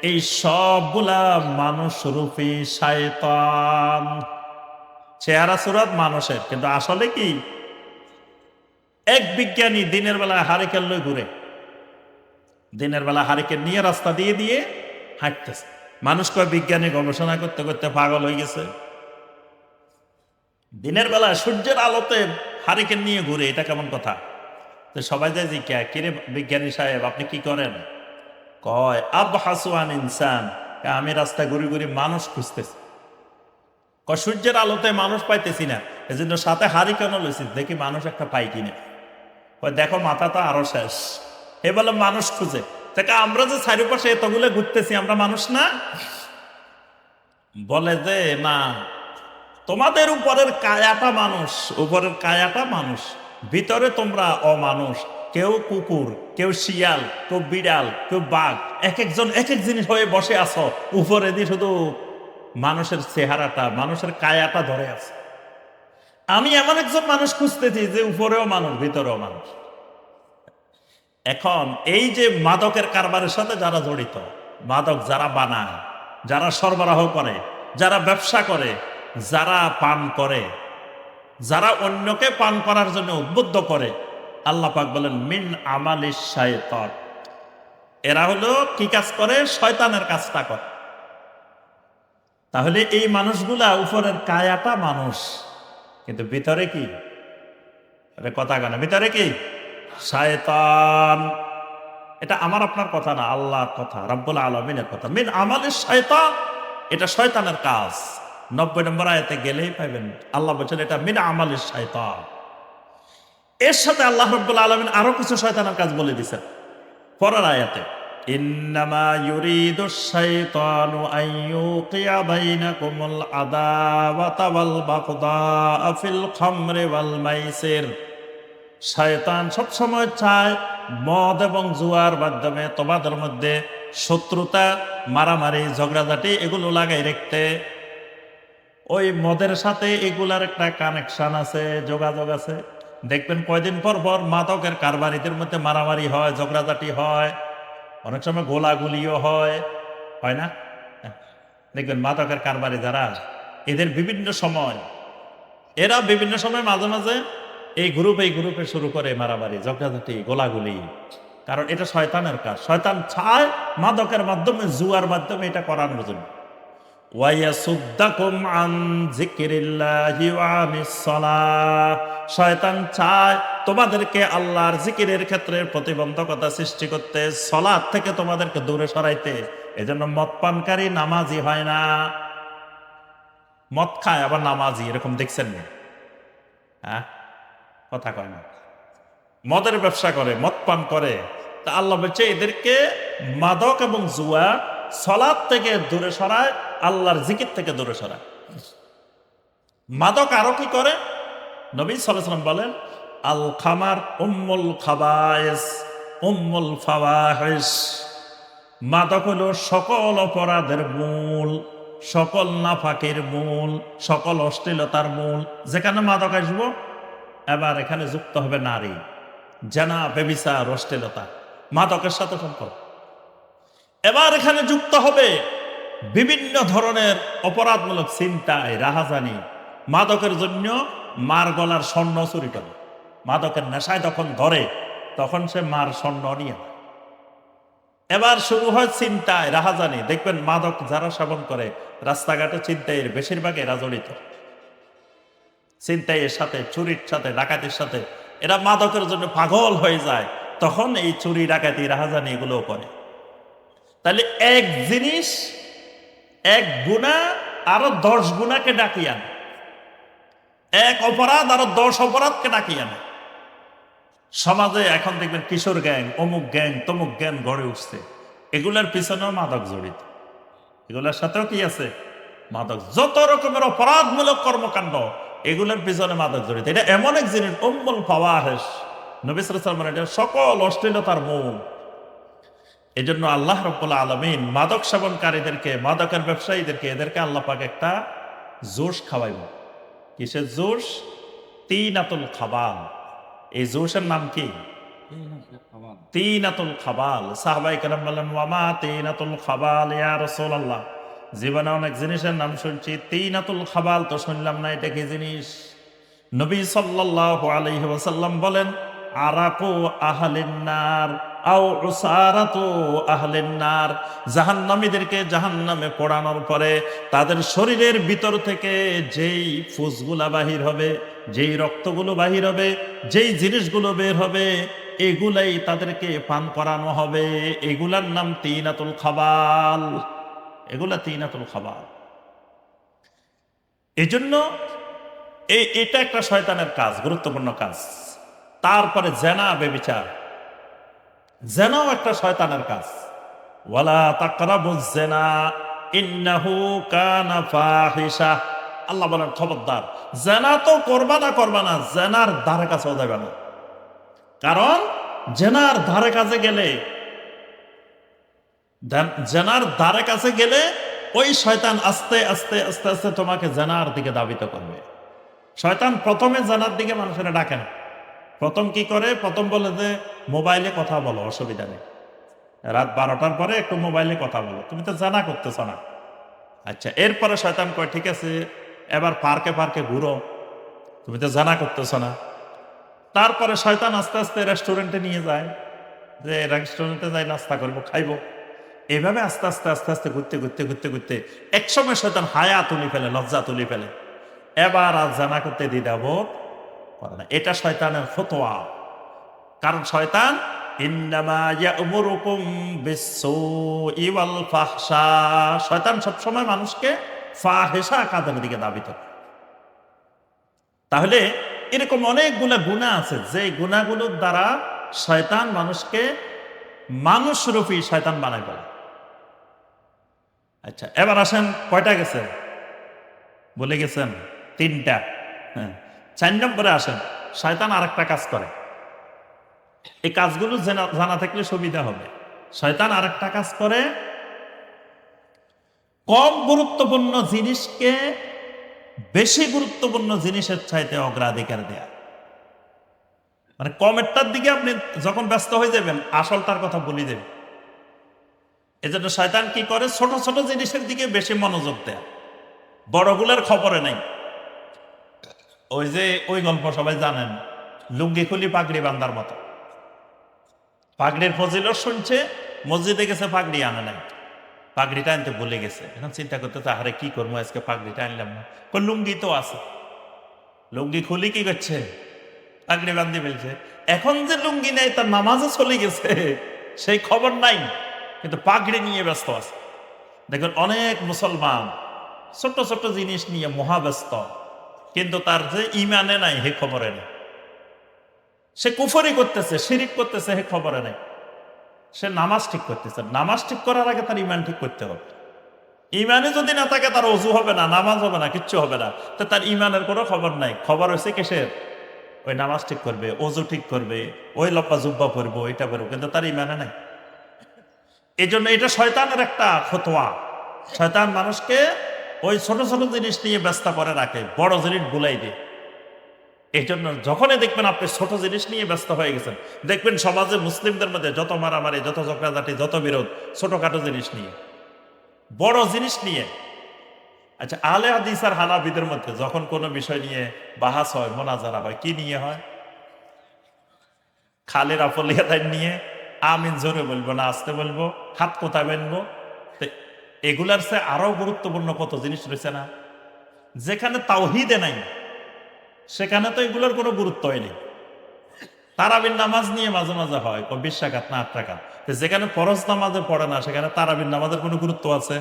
এই সবগুলা মানুষ রূপী শয়তান। চেহারা সুরাত মানুষের, কিন্তু আসলে কি এক বিজ্ঞানী দিনের বেলা হারিকেন লই ঘুরে, দিনের বেলা হারিকেন নিয়ে রাস্তা দিয়ে দিয়ে হাঁটতেছে। মানুষ কয় বিজ্ঞানী গবেষণা করতে করতে পাগল হয়ে গেছে। দিনের বেলা সূর্যের আলোতে হারিকেন নিয়ে ঘুরে, এটা কেমন কথা? তো সবাই যায় যে কিরে বিজ্ঞানী সাহেব আপনি কি করেন? কয় আবহাসুয়ান ইনসান, আমি রাস্তায় ঘুরি ঘুরি মানুষ খুঁজতেছি। কয় সূর্যের আলোতে মানুষ পাইতেছি না, এজন্য সাথে হারিকেন লইছি, দেখি মানুষ একটা পাই কিনা। কয় দেখো মাথা তো আরো শেষ, এ বলে মানুষ খুঁজে। তাকে আমরা যে চারিপাশে এতগুলো ঘুরতেছি, আমরা মানুষ না? বলে যে না, তোমাদের উপরের কায়াটা মানুষ, উপরের কায়াটা মানুষ, ভিতরে তোমরা অমানুষ। কেউ কুকুর, কেউ শিয়াল, কেউ বিড়াল, কেউ বাঘ, এক একজন এক এক জিনিস হয়ে বসে আছো, উপরে দিয়ে শুধু মানুষের চেহারাটা, মানুষের কায়াটা ধরে আছে। আমি এমন একজন মানুষ খুঁজতেছি যে উপরেও মানুষ, ভিতরেও মানুষ। এখন এই যে মাদকের কারবারের সাথে যারা জড়িত, মাদক যারা বানায়, যারা সরবরাহ করে, যারা ব্যবসা করে, যারা পান করে, যারা অন্যকে পান করার জন্য উদ্বুদ্ধ করে, আল্লাহ পাক বলেন মিন আমালিশ শায়তান, এরা হলো কি কাজ করে? শয়তানের কাজটা করে। তাহলে এই মানুষগুলা উপরের কায়াটা মানুষ, কিন্তু ভিতরে কি? আরে কথা কেন, ভিতরে কি? শয়তান। এটা আমার আপনার কথা না, আল্লাহর কথা, রাব্বুল আলামিনের কথা। মিন আমালিশ শায়তান, এটা শয়তানের কাজ। 90 নম্বর আয়াতে গেলেই পাইবেন আল্লাহ বলছেন এটা মিন আমালিশ শায়তান। এর সাথে আল্লাহ রাব্বুল আলামিন আরো কিছু শয়তানের কাজ বলে দিয়েছেন পরের আয়াতে। ইন্নামা ইউরিদুশ শাইতানু আন ইউকিয়া বাইনাকুমুল আদাওয়াতা ওয়াল বাগদা ফিল খামরি ওয়াল মাইসির। শয়তান সবসময় চায় মদ এবং জুয়ার মাধ্যমে তোমাদের মধ্যে শত্রুতা, মারামারি, ঝগড়াঝাটি এগুলো লাগাই রাখতে। ওই মদের সাথে এগুলার একটা কানেকশন আছে, যোগাযোগ আছে। দেখবেন কয়দিন পর পর মাদকের কারবারিদের মধ্যে মারামারি হয়, ঝগড়াঝাটি হয়, অনেক সময় গোলাগুলিও হয় না? দেখবেন মাদকের কারবারি যারা, এদের বিভিন্ন সময়, এরা বিভিন্ন সময় মাঝে মাঝে এই গ্রুপে শুরু করে মারামারি, ঝগড়াঝাটি, গোলাগুলি। কারণ এটা শয়তানের কাজ। শয়তান চায় মাদকের মাধ্যমে, জুয়ার মাধ্যমে এটা করানোর জন্য। ওয়ায়াসুদ্দাকুম আন যিকিরিল্লাহি ওয়া আনিস সালাহ, শয়তান চায় তোমাদেরকে আল্লাহর জিকিরের ক্ষেত্রে প্রতিবন্ধকতা সৃষ্টি করতে, সালাত থেকে তোমাদেরকে দূরে সরাইতে। এজন্য মদ পানকারী নামাজি হয় না। মদ খায় আবার নামাজি, এরকম দেখছেন না? হ্যাঁ, কথা কয় না। মদের ব্যবসা করে, মদ পান করে। তা আল্লাহ বলছে এদেরকে মাদক এবং জুয়া, সালাত থেকে দূরে সরায়, আল্লাহর জিকির থেকে দূরে সরায়। মাদক আরো কি করে? নবী সাল্লাল্লাহু আলাইহি ওয়াসাল্লাম বলেন আল খামার উম্মুল খাবায়েস উম্মুল ফাওয়াহিশ। মাদক হলো সকল অপরাধের মূল, সকল নাফাকের মূল, সকল অশ্লীলতার মূল। যেখানে মাদক আসবো, এবার এখানে যুক্ত হবে নারী, জানা, ব্যভিচার, অশ্লীলতা, মাদকের সাথে সম্পর্ক। এবার এখানে যুক্ত হবে বিভিন্ন ধরনের অপরাধমূলক চিন্তায়, রাহাজানি। মাদকের জন্য মার গলার স্বর্ণ চুরি করে। মাদকের নেশায় যখন ধরে, তখন সে মার স্বর্ণ নিয়ে। এবার শুরু হয় চিন্তায়, রাহাজানি। দেখবেন মাদক যারা সেবন করে, রাস্তাঘাটে ছিনতাইয়ের বেশিরভাগ এরা জড়িত। ছিনতাইয়ের সাথে, চুরির সাথে, ডাকাতির সাথে এরা মাদকের জন্য পাগল হয়ে যায়। তখন এই চুরি, ডাকাতি, রাহাজানি এগুলোও করে। তাহলে এক জিনিস, এক গুনাহ আরো 10 গুনাহকে ডাকিয়ে আনে, এক অপরাধ আরো 10 অপরাধকে ডাকিয়ে আনে। সমাজে এখন দেখবেন কিশোর গ্যাং, অমুক গ্যাং, তমুক গ্যাং গড়ে উঠছে। এগুলোর পিছনেও মাদক জড়িত, এগুলোর সাথেও কি আছে? মাদক। যত রকমের অপরাধমূলক কর্মকাণ্ড, এগুলোর পিছনে মাদক জড়িত। এটা এমন এক জিনিস, উম্মুল ফাওয়াহিশ। নবী সাল্লাল্লাহু আলাইহি ওয়াসাল্লাম এটা সকল অশ্লীলতার মূল। এজন্য আল্লাহ রাব্বুল আলামিন মাদক সেবনকারীদেরকে, মাদকের ব্যবসায়ীদেরকে, এদেরকে আল্লাহ পাক একটা জোশ খাওয়াইব। কিসের জোশ? তিনাতুল খাবাল। এই জোশের নাম কি? তিনাতুল খাবাল। সাহাবায়ে কেরাম বললেন ওয়ামা তিনাতুল খাবাল ইয়া রাসূলুল্লাহ, জীবনে অনেক জিনিসের নাম শুনছি, তিনাতুল খাবাল তো শুনলাম না, এটা কি জিনিস? নবী সাল্লাল্লাহু আলাইহি ওয়াসাল্লাম বলেন, আরাকু আহলিন নার আও উসারাতু আহলিন নার, জাহান্নামীদেরকে জাহান্নামে পোড়ানোর পরে তাদের শরীরের ভিতর থেকে যেই ফুসগুলা বাহির হবে, যেই রক্তগুলো বাহির হবে, যেই জিনিসগুলো বের হবে, এগুলাই তাদেরকে পান করানো হবে। এগুলার নাম তিনাতুল খাবাল। এগুলা তিনাতুল খাবাল। এই জন্য এটা একটা শয়তানের কাজ, গুরুত্বপূর্ণ কাজ। তারপরে জেনা, বেবিচার, জেনাও একটা শয়তানের কাজ। ওয়ালা তাকরাবুজ জেনা ইন্নাহু কানা ফাহিশা। আল্লাহ বলেন খবরদার, জেনা তো করবা না, জেনার ধারে কাছেও যাবে না। কারণ জেনার ধারে কাছে গেলে, জেনার ধারে কাছে গেলে ওই শয়তান আস্তে আস্তে আস্তে আস্তে তোমাকে জেনার দিকে ধাবিত করবে। শয়তান প্রথমে জেনার দিকে মানুষেরা ডাকে না। প্রথম কি করে? প্রথম বলে যে মোবাইলে কথা বলো, অসুবিধা নেই, রাত 12টার পরে একটু মোবাইলে কথা বলো, তুমি তো জানা করতেছ না। আচ্ছা, এরপরে শয়তান কয় ঠিক আছে, এবার পার্কে পার্কে ঘুরো, তুমি তো জানা করতেছ না। তারপরে শয়তান আস্তে আস্তে রেস্টুরেন্টে নিয়ে যায়, যে রেস্টুরেন্টে যাই নাস্তা করবো, খাইবো। এভাবে আস্তে আস্তে আস্তে আস্তে ঘুরতে ঘুরতে ঘুরতে ঘুরতে একসময় শয়তান হায়া তুলি ফেলে, লজ্জা তুলি ফেলে, এবার আর জানা করতে দ্বিধাবোধ করে না। এটা শয়তানের ফতোয়া। কারণ শয়তান ইন্নামা ইয়া'মুরুকুম বিস-সুই ওয়াল ফাহশা, শয়তান সবসময় মানুষকে ফাহিশা কাজের দিকে ধাবিত করে। তাহলে এরকম অনেকগুলো গুনাহ আছে, যে গুনাহগুলোর দ্বারা শয়তান মানুষকে মানুষরূপী শয়তান বানায় ফেলে। আচ্ছা, এবার আসেন, কয়টা গেছে বলে গেছেন? 3টা। হ্যাঁ, 4 নম্বরে আসেন, শয়তান আরেকটা কাজ করে। এই কাজগুলো জানা থাকলে সুবিধা হবে। শয়তান আরেকটা কাজ করে, কম গুরুত্বপূর্ণ জিনিসকে বেশি গুরুত্বপূর্ণ জিনিসের চাইতে অগ্রাধিকার দেয়া। মানে কমেরটার দিকে আপনি যখন ব্যস্ত হয়ে যাবেন, আসলটার কথা বলে দেবেন। এজন্য শয়তান কি করে? ছোট ছোট জিনিসের দিকে বেশি মনোযোগ দেয়, বড়গুলোর খবরে নেই। ওই যে ওই গল্প সবাই জানেন, লুঙ্গি খুলি পাগড়ি বান্দার মতো। পাগড়ির ফজিলত শুনছে, মসজিদে গেছে, পাগড়ি আনে নাই, পাগড়িটা আনতে ভুলে গেছে। এখন চিন্তা করতে, আরে কি করবো আজকে, পাগড়িটা আনলাম না। লুঙ্গি তো আছে, লুঙ্গি খুলি কি করছে? পাগড়ি বান্ধি ফেলছে। এখন যে লুঙ্গি নেই, তার নামাজে চলে গেছে, সেই খবর নাই, কিন্তু পাগড়ি নিয়ে ব্যস্ত আছে। দেখুন অনেক মুসলমান ছোট ছোট জিনিস নিয়ে মহাব্যস্ত, কিন্তু তার যে ইমানে নাই হে খবরে নেই। সে কুফরি করতেছে, শিরিক করতেছে, হে খবরে নেই। সে নামাজ ঠিক করতেছে, নামাজ ঠিক করার আগে তার ইমান ঠিক করতে হবে। ইমানে যদি না থাকে, তার অজু হবে না, নামাজ হবে না, কিচ্ছু হবে না। তো তার ইমানের কোনো খবর নাই। খবর হয়েছে কিসের? ওই নামাজ ঠিক করবে, অজু ঠিক করবে, ওই লম্বা জুব্বা পরবো, এটা পরবো, কিন্তু তার ইমানে নাই। এই জন্য এটা শয়তানের একটা ফতোয়া। শয়তান মানুষকে ওই ছোট ছোট জিনিস নিয়ে ব্যস্ত করে রাখে, বড় জিনিস ভুলাই দিয়ে। এই জন্য যখনই দেখবেন আপনি ছোট জিনিস নিয়ে ব্যস্ত হয়ে গেছেন, দেখবেন সমাজে মুসলিমদের মধ্যে যত মারামারি, যত ঝগড়াঝাটি, যত বিরোধ ছোটখাটো জিনিস নিয়ে, বড় জিনিস নিয়ে। আচ্ছা, আলে হাদিস আর হানাফিদের মধ্যে যখন কোনো বিষয় নিয়ে বাহাস হয়, মোনাজারা হয়, কি নিয়ে হয়? খালের আফলিয়াদার নিয়ে। আমিন জোরে বলবো না আস্তে বলবো, হাত কোথায় বানবো? এগুলার চেয়ে আরো গুরুত্বপূর্ণ কত জিনিস রয়েছে না? যেখানে তাওহীদে নাই, সেখানে তো এগুলোর কোনো গুরুত্বই নেই। তারাবির নামাজ নিয়ে মাঝে মাঝে হয় 20 রাকাত না 8 রাকাত। যেখানে ফরজ নামাজে পড়ে না, সেখানে তারাবির নামাজের কোনো গুরুত্ব আছে?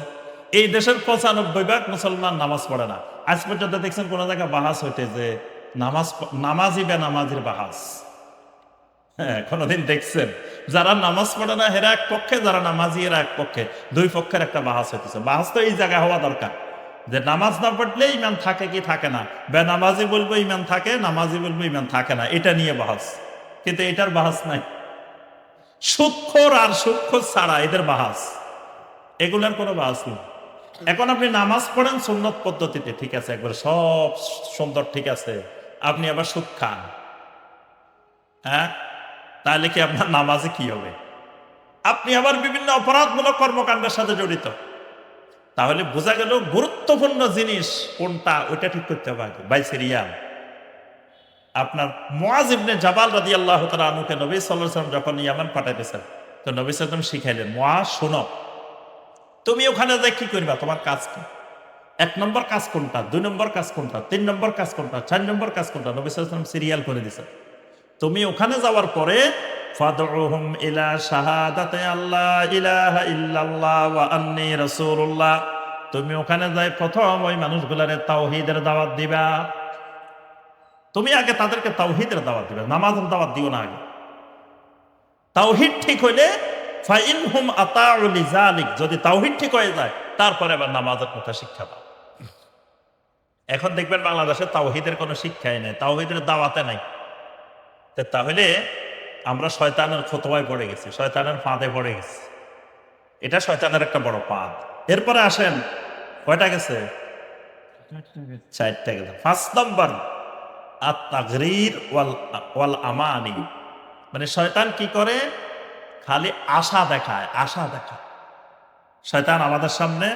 এই দেশের 95% মুসলমান নামাজ পড়ে না। আজ পর্যন্ত দেখছেন কোন জায়গায় বাহাস হইতে যে নামাজি বে নামাজির বাহাস? হ্যাঁ, কোনদিন দেখছেন? যারা নামাজ পড়ে না হেরা এক পক্ষে, যারা নামাজি এরা এক পক্ষে, দুই পক্ষের একটা বাহাস হইতেছে। বাহাস তো এই জায়গায় হওয়া দরকার, যে নামাজ না পড়লে ইমান থাকে কি থাকে না, বেনামাজি বলবো ইমান থাকে, নামাজি বলবো ইমান থাকে না, এটা নিয়ে বাহাস। কিন্তু এটার বাহাস নাই। সূক্ষ্ম আর সূক্ষ্ম ছাড়া এদের বাহাস, এগুলোর কোনো বাহাস নেই। এখন আপনি নামাজ পড়েন সুন্নত পদ্ধতিতে, ঠিক আছে, একবার সব সুন্দর ঠিক আছে, আপনি আবার সুদ খান, হ্যাঁ, তাহলে কি আপনার নামাজে কি হবে? আপনি আবার বিভিন্ন অপরাধমূলক কর্মকাণ্ডের সাথে জড়িত। তাহলে বোঝা গেল গুরুত্বপূর্ণ জিনিস কোনটা ওইটা ঠিক করতে হবে আগে। বাইসে রিয়াল আপনার মুআজ ইবনে জাবাল রাদিয়াল্লাহু তাআলা আনহুকে নবী সাল্লাল্লাহু আলাইহি ওয়াসাল্লাম যখন ইয়ামান পাঠাইতেছেন, তো নবী সাল্লাল্লাহু আলাইহি ওয়াসাল্লাম শিখাইলেন, মুআজ শোনো, তুমি ওখানে যাই কি করবা, তোমার কাজ কি, 1 নম্বর কাজ কোনটা, 2 নম্বর কাজ কোনটা, 3 নম্বর কাজ কোনটা, 4 নম্বর কাজ কোনটা, নবী সাল্লাল্লাহু আলাইহি ওয়াসাল্লাম সিরিয়াল করে দিয়েছে। তুমি ওখানে যাওয়ার পরে ফাদউহুম ইলা শাহাদাতি আল্লা ইলাহা ইল্লাল্লাহ ওয়া আন্নী রাসূলুল্লাহ, তুমি ওখানে যাই প্রথম ওই মানুষগুলারে তাওহীদের দাওয়াত দিবা। তুমি আগে তাদেরকে তাওহীদের দাওয়াত দিবে, নামাজের দাওয়াত দিও না আগে। তাওহীদ ঠিক হইলে ফাইনহুম আতাউ লিযালিক, যদি তাওহীদ ঠিক হয়ে যায় তারপরে আবার নামাজের কথা শিক্ষা দাও। এখন দেখবেন বাংলাদেশে তাওহীদের কোনো শিক্ষাই নেই, তাওহীদের দাওয়াতে নাই। তাহলে আমরা শয়তানের ফতোয়ায় পড়ে গেছি, শয়তানের ফাঁদে পড়ে গেছি। এটা শয়তানের একটা বড় ফাঁদ। এরপরে আসেন, কয়টা গেছে? 4টা গেছে। 5 নম্বর আত-তাগরীর ওয়াল আমানি, মানে শয়তান কি করে, খালি আশা দেখায়, আশা দেখায়। শয়তান আমাদের সামনে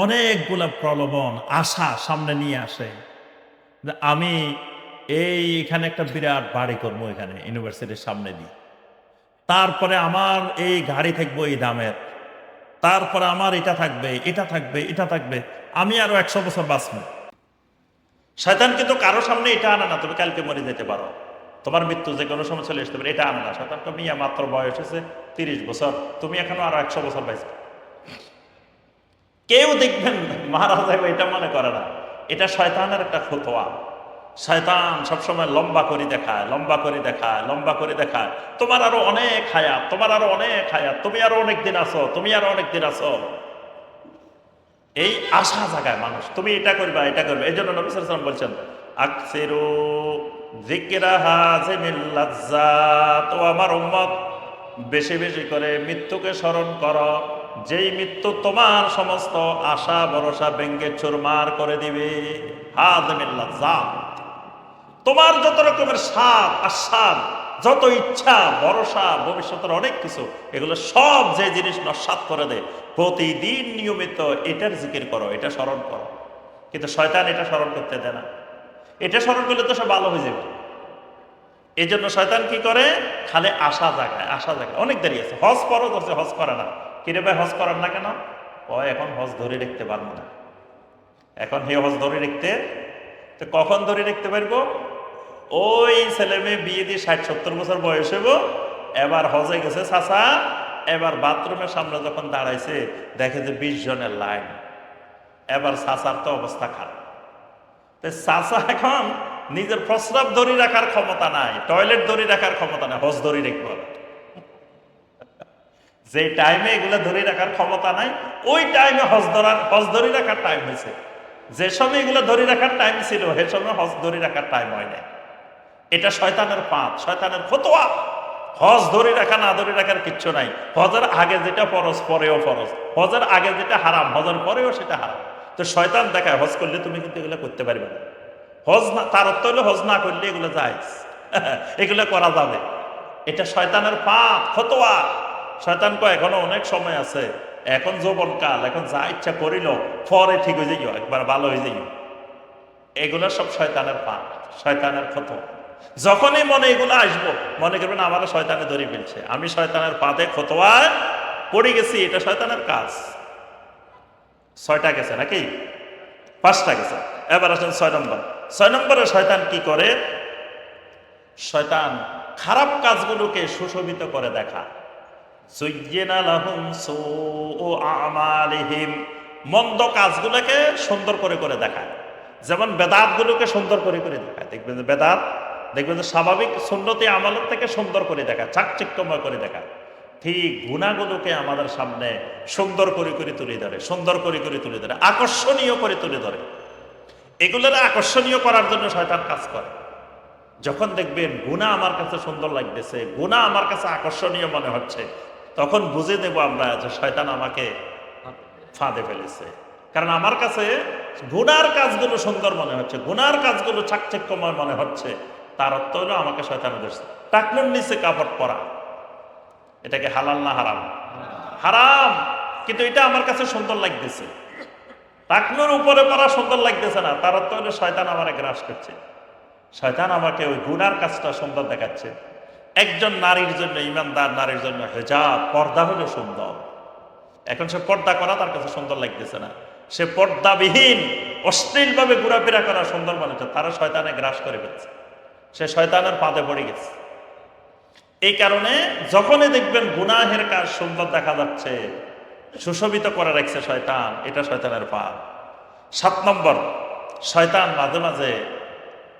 অনেকগুলো প্রলোভন, আশা সামনে নিয়ে আসে। যে আমি এখানে একটা বিরাট বাড়ি করবো, এখানে ইউনিভার্সিটির সামনে দিয়ে, তারপরে আমার এই গাড়ি থাকবো এই দামের, তারপরে আমার এটা থাকবে, এটা থাকবে, এটা থাকবে, আমি আরো 100 বছর বাঁচবো। শয়তান কিন্তু কারো সামনে এটা আনে না, তুমি কালকে মরে যেতে পারো, তোমার মৃত্যু যে কোনো সময় চলে আসতে পারে, এটা আনে না। শয়তান তো মিয়া মাত্র বয়স হয়েছে 30 বছর, তুমি এখনো আরো 100 বছর বাঁচবে। কেউ দেখবেন মারা যাবে এটা মনে করে না। এটা শয়তানের একটা ফতোয়া। শয়তান সবসময় লম্বা করে দেখায়, লম্বা করে দেখায়, লম্বা করে দেখায়, তোমার আরো অনেক হায়াত, তোমার আরো অনেক হায়াত, তুমি আরো অনেক দিন আছো, তুমি আরো অনেক দিন আছো। এই আশা জাগায় মানুষ, তুমি এটা করবা, এটা করবে। এই জন্য নবী সাল্লাল্লাহু আলাইহি ওয়াসাল্লাম বলছেন, আকসিরু যিকরা হাযিমিল লাজ্জাত, ও আমার উম্মত বেশি বেশি করে মৃত্যুকে স্মরণ করো, যেই মৃত্যু তোমার সমস্ত আশা ভরসা ভেঙ্গে চুরমার করে দিবে। হাযিমিল লাজ্জাত, তোমার যত রকমের স্বাদ আস্বাদ, যত ইচ্ছা ভরসা ভবিষ্যতের অনেক কিছু, এগুলো সব যে জিনিস নস্যাৎ করে দেয়। প্রতিদিন নিয়মিত এটার জিকির করো, এটা স্মরণ করো। কিন্তু শয়তান এটা স্মরণ করতে দেয় না। এটা স্মরণ করলে তো সে ভালো হয়ে যাবে। এই জন্য শয়তান কি করে, খালি আশা জাগায়, আশা জাগায়। অনেক দেরি আছে, হজ ফরজ আছে, হজ করে না। কিরে ভাই হজ করেন না কেন? ও এখন হজ ধরে রাখতে পারবো না। এখন হে হজ ধরে রাখতে, তো কখন ধরে রাখতে পারবো? ওই ছেলে মেয়ে বিয়ে দিয়ে 60-70 বছর বয়স হইব, এবার হজে গেছে চাচা, এবার বাথরুমের সামনে যখন দাঁড়াইছে দেখে যে 20 জনের লাইন। এবার চাচার তো অবস্থা খারাপ। চাচা এখন নিজের প্রস্রাব ধরে রাখার ক্ষমতা নাই, টয়লেট ধরে রাখার ক্ষমতা নাই, হজ ধরে রাখবো। যে টাইমে এগুলো ধরে রাখার ক্ষমতা নাই, ওই টাইমে হজ ধরে রাখার টাইম হয়েছে। যে সময় এগুলো ধরে রাখার টাইম ছিল, সে সময় হজ ধরে রাখার টাইম হয় না। এটা শয়তানের পাপ, শয়তানের ফতোয়া। হজ ধরে রাখা না ধরে রাখার কিচ্ছু নাই। হজের আগে যেটা ফরজ, পরেও ফরজ। হজের আগে যেটা হারাম, হজের পরেও সেটা হারাম। তো শয়তান দেখায় হজ করলে তুমি কিন্তু এগুলো করতে পারবে না। হজ না, তার অর্থ হলো হজ না করলে এগুলো জায়েজ, এগুলো করা যাবে। এটা শয়তানের পাপ, ফতোয়া। শয়তান কয় এখনো অনেক সময় আছে, এখন যৌবনকাল, এখন যা ইচ্ছা করিল, পরে ঠিক হয়ে যাইও, একবার ভালো হয়ে যাইও। এগুলো সব শয়তানের পাপ, শয়তানের ফতোয়া। যখনই মনে এগুলো আসবো, মনে করবেন আমারও শয়তানে ধরে ফেলছে, আমি শয়তানের পাদে ফতোয়ায় পড়ে গেছি, এটা শয়তানের কাজ। 6টা গেছে নাকি? 5টা গেছে। এবার আসেন 6 নম্বর। 6 নম্বরে শয়তান কি করে? শয়তান খারাপ কাজগুলোকে সুশোভিত করে দেখা। যুয়্যিনা লাহুম সুউ আমালিহিম, মন্দ কাজগুলোকে সুন্দর করে করে দেখায়। যেমন বেদাতগুলোকে সুন্দর করে করে দেখায়। দেখবেন যে বেদাত, দেখবেন যে স্বাভাবিক সুন্নতি আমলের থেকে সুন্দর করে দেখায়, চাকচিক্যময় করে দেখায়। ঠিক গুনাহগুলোকে আমাদের সামনে সুন্দর করে করে তুলে ধরে, সুন্দর করে করে তুলে ধরে, আকর্ষণীয় করে তুলে ধরে। এগুলোর আকর্ষণীয় করার জন্য শয়তান কাজ করে। যখন দেখবেন গুনাহ আমার কাছে সুন্দর লাগতেছে, গুনাহ আমার কাছে আকর্ষণীয় মনে হচ্ছে, তখন বুঝে দেব আমরা যে শয়তান আমাকে ফাঁদে ফেলেছে। কারণ আমার কাছে গুনার কাজগুলো সুন্দর মনে হচ্ছে, গুনার কাজগুলো চাকচিক্যময় মনে হচ্ছে, তার অর্থ হলো আমাকে শয়তান ধরছে। টাকনুর নিচে কাপড় পরা, এটাকে হালাল না হারাম? হারাম। কিন্তু এটা আমার কাছে সুন্দর লাগতেছে, টাকনুর উপরে পড়া সুন্দর লাগতেছে না, তার অর্থ হলো শয়তান আমার গ্রাস করছে, শয়তান আমাকে ওই গুনার কাজটা সুন্দর দেখাচ্ছে। একজন নারীর জন্য, ইমানদার নারীর জন্য হেজাব পর্দা হলো সুন্দর। এখন সে পর্দা করা তার কাছে সুন্দর লাগতেছে না, সে পর্দাবিহীন অশ্লীলভাবে ঘোরাফেরা করা সুন্দর মনে হচ্ছে, তারা শয়তানে গ্রাস করে ফেলছে, সে শয়তানের পাদে পড়ে গেছে। এই কারণে যখনই দেখবেন গুনাহের কাজ সুন্দর দেখা যাচ্ছে, সুশোভিত করে রাখছে শয়তান, এটা শয়তানের পাপ। 7 নম্বর, শয়তান মাঝে মাঝে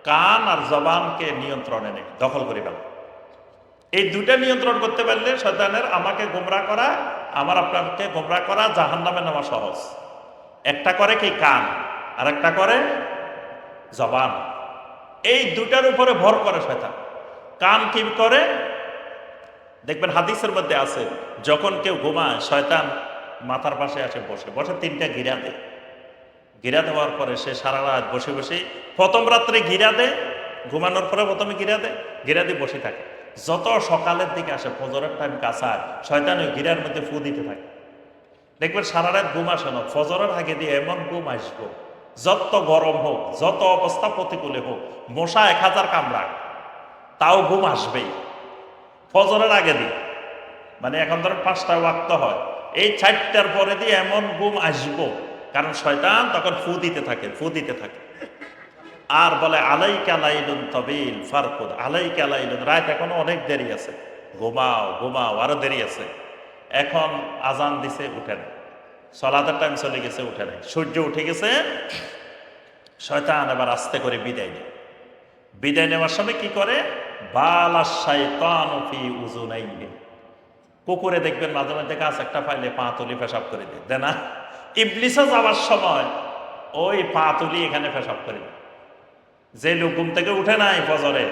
কান আর জবানকে নিয়ন্ত্রণে নেয়, দখল করে ফেলে। এই দুইটা নিয়ন্ত্রণ করতে পারলে শয়তানের আমাকে গোমরাহ করা, আমার আপনাকে গোমরাহ করা, জাহান্নামে নেওয়া সহজ। একটা করে কি কান, আর একটা করে জবান। এই দুটার উপরে ভর করে শয়তান। কান কি করে দেখবেন হাদিসের মধ্যে আছে, যখন কেউ ঘুমায় শয়তান মাথার পাশে আসে বসে বসে 3টা গিরা দেয়। গিরা দেওয়ার পরে সে সারা রাত বসে বসে, প্রথম রাত্রে গিরা দেয়, ঘুমানোর পরে প্রথমে গিরা দেয়, গিরা দিয়ে বসে থাকে। যত সকালের দিকে আসে, ফজরের টাইম কাছায়, শয়তান ওই গিরার মধ্যে ফু দিতে থাকে। দেখবেন সারা রাত ঘুম আসে না, ফজরের আগে দিয়ে এমন ঘুম আসবো, যত গরম হোক, যত অবস্থা প্রতিকূলে হোক, মশা 1000 কামড়াক, তাও ঘুম আসবেই ফজরের আগে দিয়ে। মানে এখন ধরেন 5টা ওয়াক্ত হয়, এই 4টার পরে দিয়ে এমন ঘুম আসবো, কারণ শয়তান তখন ফু দিতে থাকে, ফু দিতে থাকে। আর বলে আলাইকা লাইলুন তাবিল ফারকুদ, আলাইকা লাইলুন, রাত এখনো অনেক দেরি আছে, ঘুমাও ঘুমাও, আরো দেরি আছে। এখন আজান দিছে, উঠে নেয়, সলাতের টাইম চলে গেছে, উঠে নেয়, সূর্য উঠে গেছে, শয়তান এবার আস্তে করে বিদায় নেয়। বিদায় নেওয়ার সময় কি করে, বালা শাইতানু ফি উযুনাইহি, কুকুরে দেখবেন মাঝে মাঝে গাছ একটা পাইলে পা তুলি পেশাব করে দেয় না, ইবলিসও যাওয়ার সময় ওই পা তুলি এখানে পেশাব করে দেয়। যে লোক ঘুম থেকে উঠে নাই ফজরে,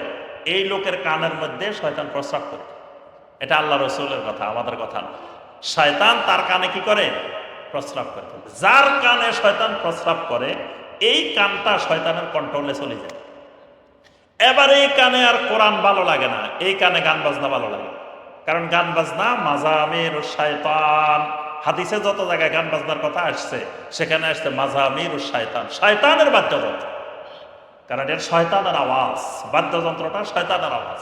এই লোকের কানের মধ্যে শয়তান প্রস্রাব করে। এটা আল্লাহ রসুলের কথা, আমাদের কথা না। শয়তান তার কানে কি করে, প্রস্রাব করে। যার কানে শয়তান প্রস্রাব করে, এই কানটা শয়তানের কন্ট্রোলে চলে যায়। এবার এই কানে আর কোরআন ভালো লাগে না, এই কানে গান বাজনা ভালো লাগে। কারণ গান বাজনা মাজামির শয়তান, হাদিসে যত জায়গায় গান বাজনার কথা আসছে, সেখানে আসছে মাজামির শয়তান, শয়তানের বাদ্যযন্ত্র। কারণ এর শয়তানের আওয়াজ, বাদ্যযন্ত্রটা শয়তানের আওয়াজ।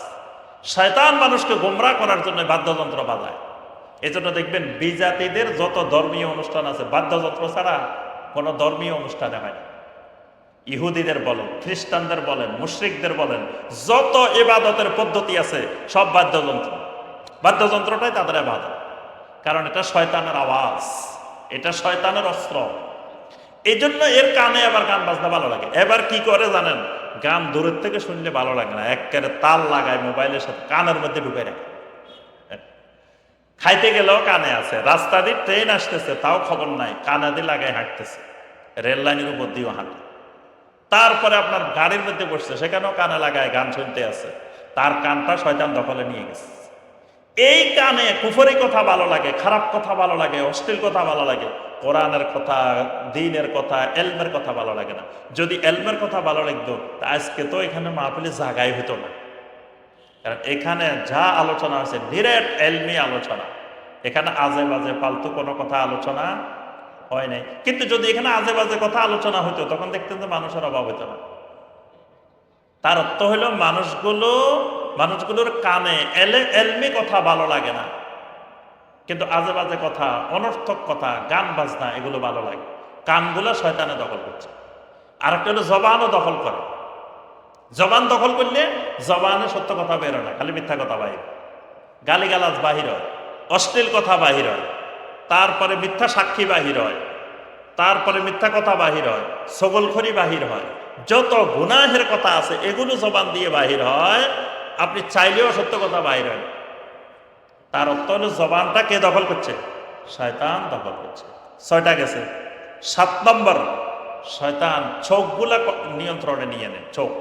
শয়তান মানুষকে গোমরাহ করার জন্য বাদ্যযন্ত্র বাজায়। এই জন্য দেখবেন বিজাতিদের যত ধর্মীয় অনুষ্ঠান আছে, বাদ্যযন্ত্র ছাড়া কোনো ধর্মীয় অনুষ্ঠানে হয় না। ইহুদিদের বলেন, খ্রিস্টানদের বলেন, মুশরিকদের বলেন, যত ইবাদতের পদ্ধতি আছে সব বাদ্যযন্ত্র। বাদ্যযন্ত্রটাই তাদের ইবাদত, কারণ এটা শয়তানের আওয়াজ, এটা শয়তানের অস্ত্র। এই জন্য এর কানে আবার গান বাজনা ভালো লাগে। এবার কি করে জানেন, গান দূরের থেকে শুনলে ভালো লাগে না, একেবারে তাল লাগায় মোবাইলের সাথে কানের মধ্যে ঢুকে রাখে। খাইতে গেলেও কানে আছে, রাস্তা দিয়ে ট্রেন আসতেছে তাও খবর নাই, কানে দিয়ে লাগায় হাঁটতেছে, রেল লাইনের উপর দিয়েও হাঁটে। তারপরে আপনার গাড়ির মধ্যে বসছে, সেখানেও কানে লাগায় গান শুনতে আছে। তার কানটা শয়তান দখলে নিয়ে গেছে। এই কানে কুফরি কথা ভালো লাগে, খারাপ কথা ভালো লাগে, অশ্লীল কথা ভালো লাগে, কোরআনের কথা, দ্বীনের কথা, এলমের কথা ভালো লাগে না। যদি এলমের কথা ভালো লাগতো তা আজকে তো এখানে মাহফিলে জায়গায় হতো না। কারণ এখানে যা আলোচনা হয়েছে ডিরেক্ট এলমি আলোচনা, এখানে আজে বাজে ফালতু কোনো কথা আলোচনা হয় নাই। কিন্তু যদি এখানে আজে বাজে কথা আলোচনা হতো, তখন দেখতেন যে মানুষের অভাব হতো না। তার অর্থ হলো মানুষগুলোর কানে এলমি কথা ভালো লাগে না, কিন্তু আজে বাজে কথা, অনর্থক কথা, গান বাজনা এগুলো ভালো লাগে। কানগুলো শয়তানে দখল করছে। আর একটা হলো জবানও দখল করে। জবান দখল করলে জবানে সত্য কথা বেরো না, খালি মিথ্যা কথা বাহির, গালিগালাজ বাহির হয়, অশ্লীল কথা বাহির হয়, তারপরে মিথ্যা সাক্ষী বাহির হয়, তারপরে মিথ্যা কথা বাহির হয়, ছগলখড়ি বাহির হয়, যত গুনাহের কথা আছে এগুলো জবান দিয়ে বাহির হয়। আপনি চাইলেও সত্য কথা বাহির হয়। তার অর্থ হলো জবানটা কে দখল করছে, শয়তান দখল করছে। 6টা গেছে। 7 নম্বর, শয়তান চোখগুলা নিয়ন্ত্রণে নিয়ে নেয়। চোখ,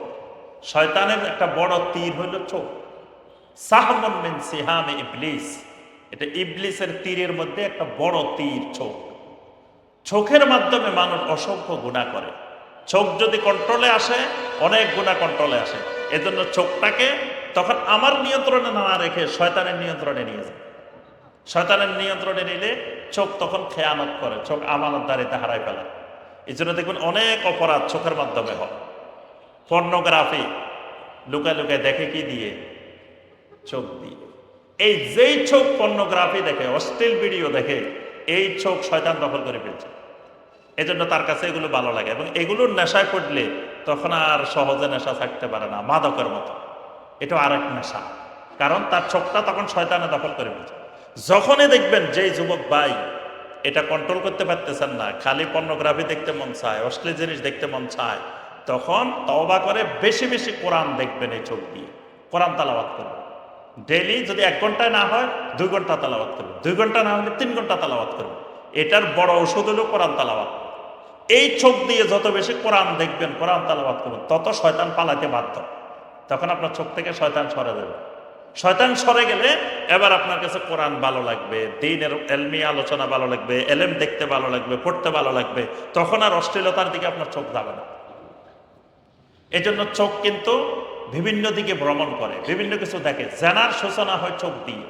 শয়তানের একটা বড় তীর হইল চোখ। সাহমুন মিন সিহামে ইবলিস, এটা ইবলিসের তীরের মধ্যে একটা বড় তীর চোখ। চোখের মাধ্যমে মানুষ অসংখ্য গুনাহ করে। চোখ যদি কন্ট্রোলে আসে, অনেক গুনাহ কন্ট্রোলে আসে। এজন্য চোখটাকে তখন আমার নিয়ন্ত্রণে না রেখে শয়তানের নিয়ন্ত্রণে নিয়ে যায়। শয়তানের নিয়ন্ত্রণে নিলে চোখ তখন খেয়ানত করে, চোখ আমানতদারিতে হারায় ফেলে। এই জন্য দেখবেন অনেক অপরাধ চোখের মাধ্যমে হয়। পর্নোগ্রাফি লুকায় লুকায় দেখে কি দিয়ে? চোখ দিয়ে। এই যেই চোখ পর্নোগ্রাফি দেখে, অশ্লীল ভিডিও দেখে, এই চোখ শয়তান দখল করে ফেলছে। এজন্য তার কাছে এগুলো ভালো লাগে, এবং এগুলোর নেশায় পড়লে তখন আর সহজে নেশা থাকতে পারে না, মাদকের মতো। এটা আরেক নেশা, কারণ তার চোখটা তখন শয়তানে দখল করে ফেলছে। যখনই দেখবেন যেই যুবক ভাই এটা কন্ট্রোল করতে পারতেছেন না, খালি পর্নোগ্রাফি দেখতে মন চায়, অশ্লীল জিনিস দেখতে মন চায়, তখন তওবা করে বেশি বেশি কোরআন দেখবেন এই চোখ দিয়ে, কোরআন তালাওয়াত করবেন। ডেইলি যদি 1 ঘন্টায় না হয় 2 ঘন্টা তালাওয়াত করবেন, 2 ঘন্টা না হলে 3 ঘন্টা তালাওয়াত করবেন। এটার বড় ঔষধ হলো কোরআন তালাওয়াত। এই চোখ দিয়ে যত বেশি কোরআন দেখবেন, কোরআন তালাওয়াত করবেন, তত শয়তান পালাতে বাধ্য। তখন আপনার চোখ থেকে শয়তান সরে যাবে। শয়তান সরে গেলে এবার আপনার কাছে কোরআন ভালো লাগবে, দ্বীনের এলমি আলোচনা ভালো লাগবে, এলেম দেখতে ভালো লাগবে, পড়তে ভালো লাগবে। তখন আর অশ্লীলতার দিকে আপনার চোখ যাবে না। এজন্য চোখ কিন্তু বিভিন্ন দিকে ভ্রমণ করে, বিভিন্ন কিছু দেখে। জেনার সূচনা হয় চোখ দিয়ে,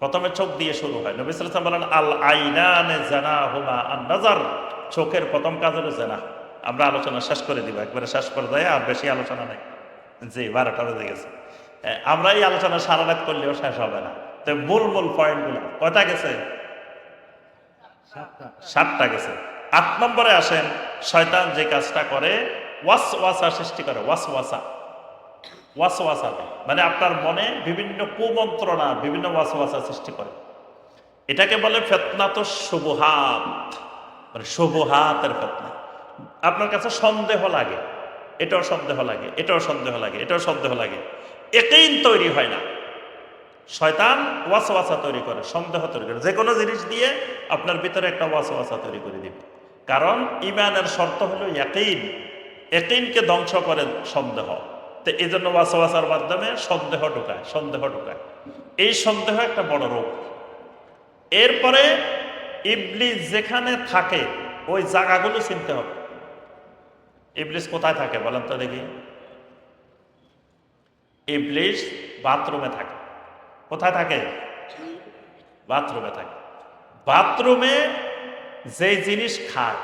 প্রথমে চোখ দিয়ে শুরু হয়। নবী সাল্লাল্লাহু আলাইহি ওয়াসাল্লাম বলেন, আল আইনানে জানাহুমা আন নাজার। চোখের প্রথম কাজ হলো জেনা। আমরা আলোচনা শেষ করে দিব, একবারে শেষ পর্যায়ে, আর বেশি আলোচনা নাই। জি, 12টা বেজে গেছে। আমরা এই আলোচনা সারা রাত করলেও শেষ হবে না। তো মূল মূল পয়েন্টগুলো কয়টা গেছে? 7টা গেছে। 8 নম্বরে আসেন, শয়তান যে কাজটা করে, ওয়াসওয়াসা সৃষ্টি করে। ওয়াসওয়াসা মানে আপনার মনে বিভিন্ন কুমন্ত্রণা, বিভিন্ন ওয়াসওয়াসা সৃষ্টি করে। এটাকে বলে ফিতনাতুশ শুবহাত, মানে শুবহাতের ফিতনা। আপনার কাছে সন্দেহ লাগে, এটাও সন্দেহ লাগে, এটাও সন্দেহ লাগে, এটাও সন্দেহ লাগে, ইয়াকিন তৈরি হয় না। শয়তান ওয়াসওয়াসা তৈরি করে, সন্দেহ তৈরি করে। যে কোনো জিনিস দিয়ে আপনার ভিতরে একটা ওয়াসওয়াসা তৈরি করে দিবে। কারণ ঈমানের শর্ত হলো ইয়াকিন। ইয়াকিনকে ধ্বংস করে সন্দেহ। তো এই জন্য ওয়াসওয়াসার মাধ্যমে সন্দেহ ঢোকায়। এই সন্দেহ একটা বড় রোগ। এরপরে ইবলিস যেখানে থাকে ওই জায়গাগুলো চিনতে হবে। ইবলিস কোথায় থাকে বলেন তো দেখি? ইবলিস বাথরুমে থাকে। কোথায় থাকে? বাথরুমে থাকে। বাথরুমে যে জিনিস খায়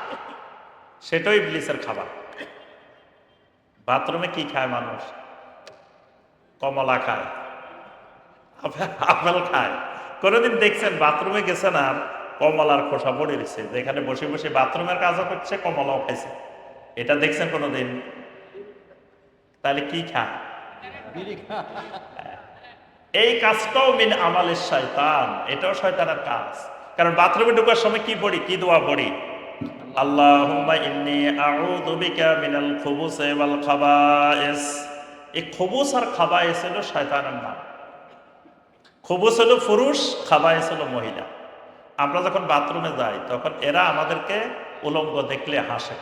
সেটাই ইবলিসের খাবার। বাথরুমে কি খায় মানুষ? কমলা খায়, আপেল খায়। কোনোদিন দেখছেন বাথরুমে গেছেন আর কমলার খোসা পড়ে দিচ্ছে, যেখানে বসে বসে বাথরুমের কাজও করছে, কমলাও খাইছে? এটা দেখছেন কোনোদিন? তাহলে কি খায়? এই কাজটাও মিন আমালিশ শয়তান, এটাও শয়তানের কাজ। কারণ বাথরুমে ঢোকার সময় কি পড়ি, কি দোয়া পড়ি? আল্লাহুম্মা ইন্নী আউযু বিকা মিনাল খুবুসি ওয়াল খাবায়েস। এই খুবুস আর খাবায়েস হলো শয়তানের নাম। খুবুস হলো পুরুষ, খাবায়েস হলো মহিলা। আমরা যখন বাথরুমে যাই তখন এরা আমাদেরকে উলঙ্গ দেখলে হাসে,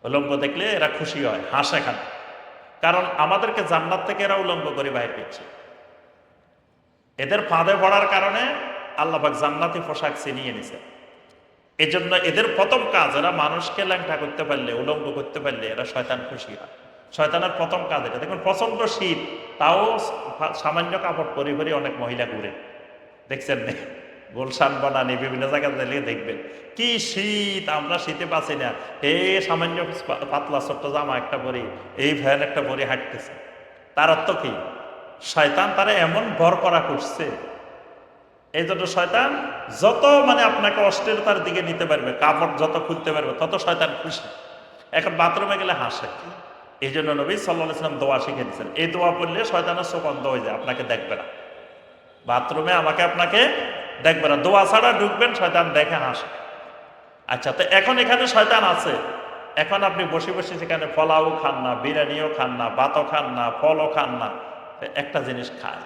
উলঙ্গ দেখলে এরা খুশি হয়, হাসে খান। কারণ আমাদেরকে জান্নাত থেকে এরা উলঙ্গ করে বাইর করছে। এদের ফাঁদে পড়ার কারণে আল্লাহ পাক জান্নাতি পোশাক ছিনিয়ে নিছে। এই জন্য এদের প্রথম কাজ, এরা মানুষকে ল্যাংটা করতে পারলে, উলঙ্গ করতে পারলে এরা শয়তান খুশি হয়। শয়তানের প্রথম কাজ এটা। দেখুন প্রচন্ড শীত, তাও সামান্য কাপড় পরে পরে অনেক মহিলা ঘুরে, দেখছেন না? গুলশান বানানি বিভিন্ন জায়গায় দেখবেন কি শীত, আমরা শীতে পাচ্ছি না, সামান্য পাতলা ছোট্ট জামা একটা পরে, এই ভ্যান একটা পরে হাঁটতেছে। তার অর্থ কি? শয়তান তারা এমন ভর করা করছে। এই জন্য শয়তান যত আপনাকে অশ্লীলতার দিকে নিতে পারবে, কাপড় যত খুলতে পারবে, তত শয়তান খুশি। এখন বাথরুমে গেলে হাসে। এই জন্য নবী সাল্লাল্লাহু আলাইহি ওয়াসাল্লাম দোয়া শিখে দিয়েছেন, এই দোয়া পড়লে শয়তানের চোখ অন্ধ হয়ে যায়, আপনাকে দেখবে না। বাথরুমে আপনাকে দেখবে না, দোয়া ছাড়া ঢুকবেন, শয়তান দেখে হাসে। আচ্ছা, তো এখন এখানে শয়তান আছে, এখন আপনি বসে বসে সেখানে পোলাও খান না, বিরিয়ানিও খান না, ভাতও খান না, ফলও খান না, একটা জিনিস খায়,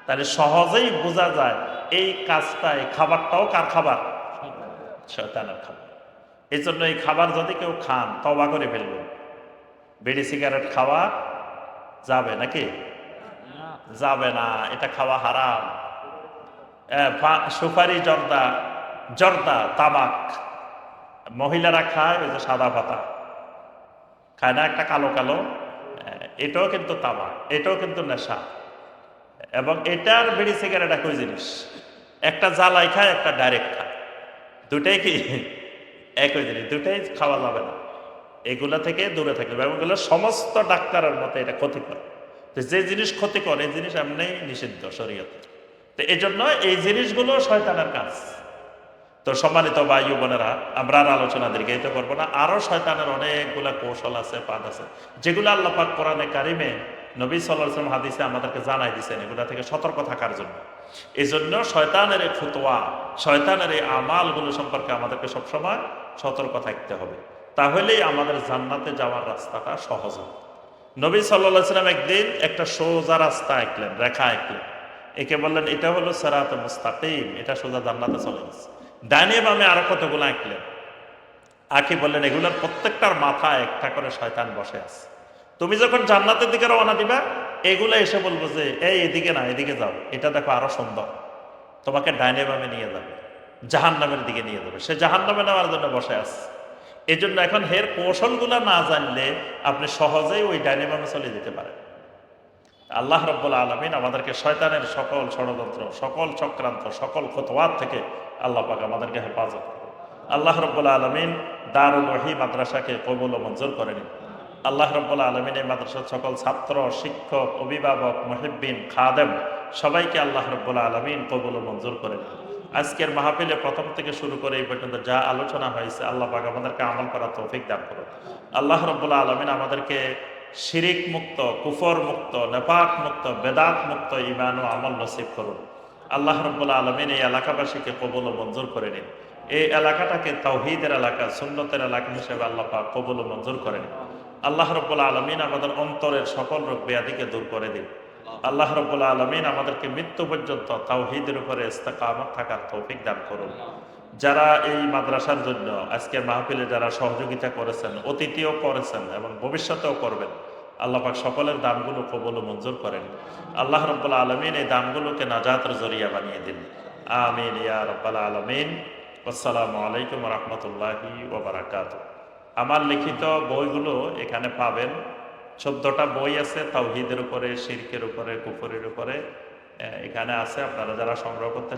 তাহলে সহজেই বোঝা যায় এই কাজটা, এই খাবারটাও কার খাবার? শয়তানের খাবার। এই জন্য এই খাবার যদি কেউ খান, তওবা করে ফেলবেন। বিড়ি সিগারেট খাওয়া যাবে নাকি? যাবে না, এটা খাওয়া হারাম। সুপারি, জর্দা, তামাক মহিলারা খায়, ওই যে সাদা পাতা খায় না, একটা কালো কালো, এটাও কিন্তু তামাক, এটাও কিন্তু নেশা। এবং এটার বিড়ি সিগারেট একই জিনিস, একটা জ্বালাই খায়, একটা ডাইরেক্ট খায়, দুটাই কি একই জিনিস, দুটাই খাওয়া যাবে না। এগুলা থেকে দূরে থাকবে এবং এগুলো সমস্ত ডাক্তারের মতে এটা ক্ষতিকর। তো যে জিনিস ক্ষতিকর এই জিনিস এমনি নিষিদ্ধ শরীয়তে। তো এই জন্য এই জিনিসগুলো শয়তানের কাজ। তো সম্মানিত ভাই ও বোনেরা, আমরা আর আলোচনা দীর্ঘায়িত করবো না। আরো শয়তানের অনেকগুলা কৌশল আছে, পাঠ আছে, যেগুলো আল্লাহ পাক কোরআনে কারিমে নবী সাল্লাল্লাহু আলাইহি ওয়াসাল্লাম হাদিসে আমাদেরকে জানাই দিয়েছেন এগুলা থেকে সতর্ক থাকার জন্য। এই জন্য শয়তানের এই ফতোয়া, শয়তানের এই আমালগুলো সম্পর্কে আমাদেরকে সবসময় সতর্ক থাকতে হবে। তাহলেই আমাদের জান্নাতে যাওয়ার রাস্তাটা সহজ হবে। নবী সাল্লাল্লাহু আলাইহি ওয়াসাল্লাম একদিন একটা সোজা রাস্তা আঁকলেন, রেখা আঁকলেন। একে বললেন এটা হলো সিরাত মুস্তাকিম, এটা সোজা জান্নাতে চলে গেছে। ডানে বামে আরো কতগুলো আঁকলেন, আঁকি বললেন এগুলোর প্রত্যেকটার মাথায় একটা করে শয়তান বসে আছে। তুমি যখন জান্নাতের দিকে রওনা দিবা, এগুলো এসে বলবো যে এই এদিকে না, এদিকে যাও, এটা দেখো আরো সুন্দর, তোমাকে ডাইনে বামে নিয়ে যাবে, জাহান্নামের দিকে নিয়ে যাবে। সে জাহান্নামে নেওয়ার জন্য বসে আছে। এই জন্য এখন হের কৌশলগুলো না জানলে আপনি সহজেই ওই ডাইনে বামে চলে যেতে পারেন। আল্লাহ রাব্বুল আলামিন আমাদেরকে শয়তানের সকল ষড়যন্ত্র, সকল চক্রান্ত, সকল খতওয়াত থেকে আল্লাহ পাক আমাদেরকে হেফাজত করুন। আল্লাহ রাব্বুল আলামিন দারুল ওহী মাদ্রাসাকে কবুল ও মঞ্জুর করে নিন। আল্লাহ রাব্বুল আলামিন এই মাদ্রাসার সকল ছাত্র, শিক্ষক, অভিভাবক, মুহিব্বিন, খাদেম সবাইকে আল্লাহ রাব্বুল আলামিন কবুল ও মঞ্জুর করে নিন। আজকের মাহফিলে প্রথম থেকে শুরু করে এই পর্যন্ত যা আলোচনা হয়েছে আল্লাহ পাক আমাদেরকে আমল করার তৌফিক দান করুন। আল্লাহ রাব্বুল আলামিন আমাদেরকে শিরিক মুক্ত, কুফর মুক্ত, নেফাক মুক্ত, বেদাত মুক্ত ঈমান ও আমল নসিব করুন। আল্লাহ রাব্বুল আলামিন এই এলাকাবাসীকে কবুল ও মঞ্জুর করে নিন। এই এলাকাটাকে তাওহীদের এলাকা, সুন্নতের এলাকা হিসেবে আল্লাহ পাক কবুল ও মঞ্জুর করে নিন। আল্লাহ রাব্বুল আলামিন আমাদের অন্তরের সকল রোগ ব্যাধিকে দূর করে দিন। আল্লাহ রাব্বুল আলামিন আমাদেরকে মৃত্যু পর্যন্ত তাওহীদের উপরে ইস্তেকামত থাকার তৌফিক দান করুন। যারা এই মাদ্রাসার জন্য আজকের মাহফিলে যারা সহযোগিতা করেছেন, অতীতেও করেছেন এবং ভবিষ্যতেও করবেন, আল্লাহ পাক সকলের দানগুলো কবুল ও মঞ্জুর করেন। আল্লাহ রাব্বুল আলামিন এই দানগুলোকে নাজাতের জরিয়া বানিয়ে দিন। আমিন ইয়া রাব্বাল আলামিন। আসসালামু আলাইকুম ওয়া রাহমাতুল্লাহি ওয়া বারাকাতুহু। আমার লিখিত বইগুলো এখানে পাবেন। 14টা বই আছে তাওহীদের উপরে, শিরকের উপরে, কুফরের উপরে, এখানে আছে। আপনারা যারা সংগ্রহ করতে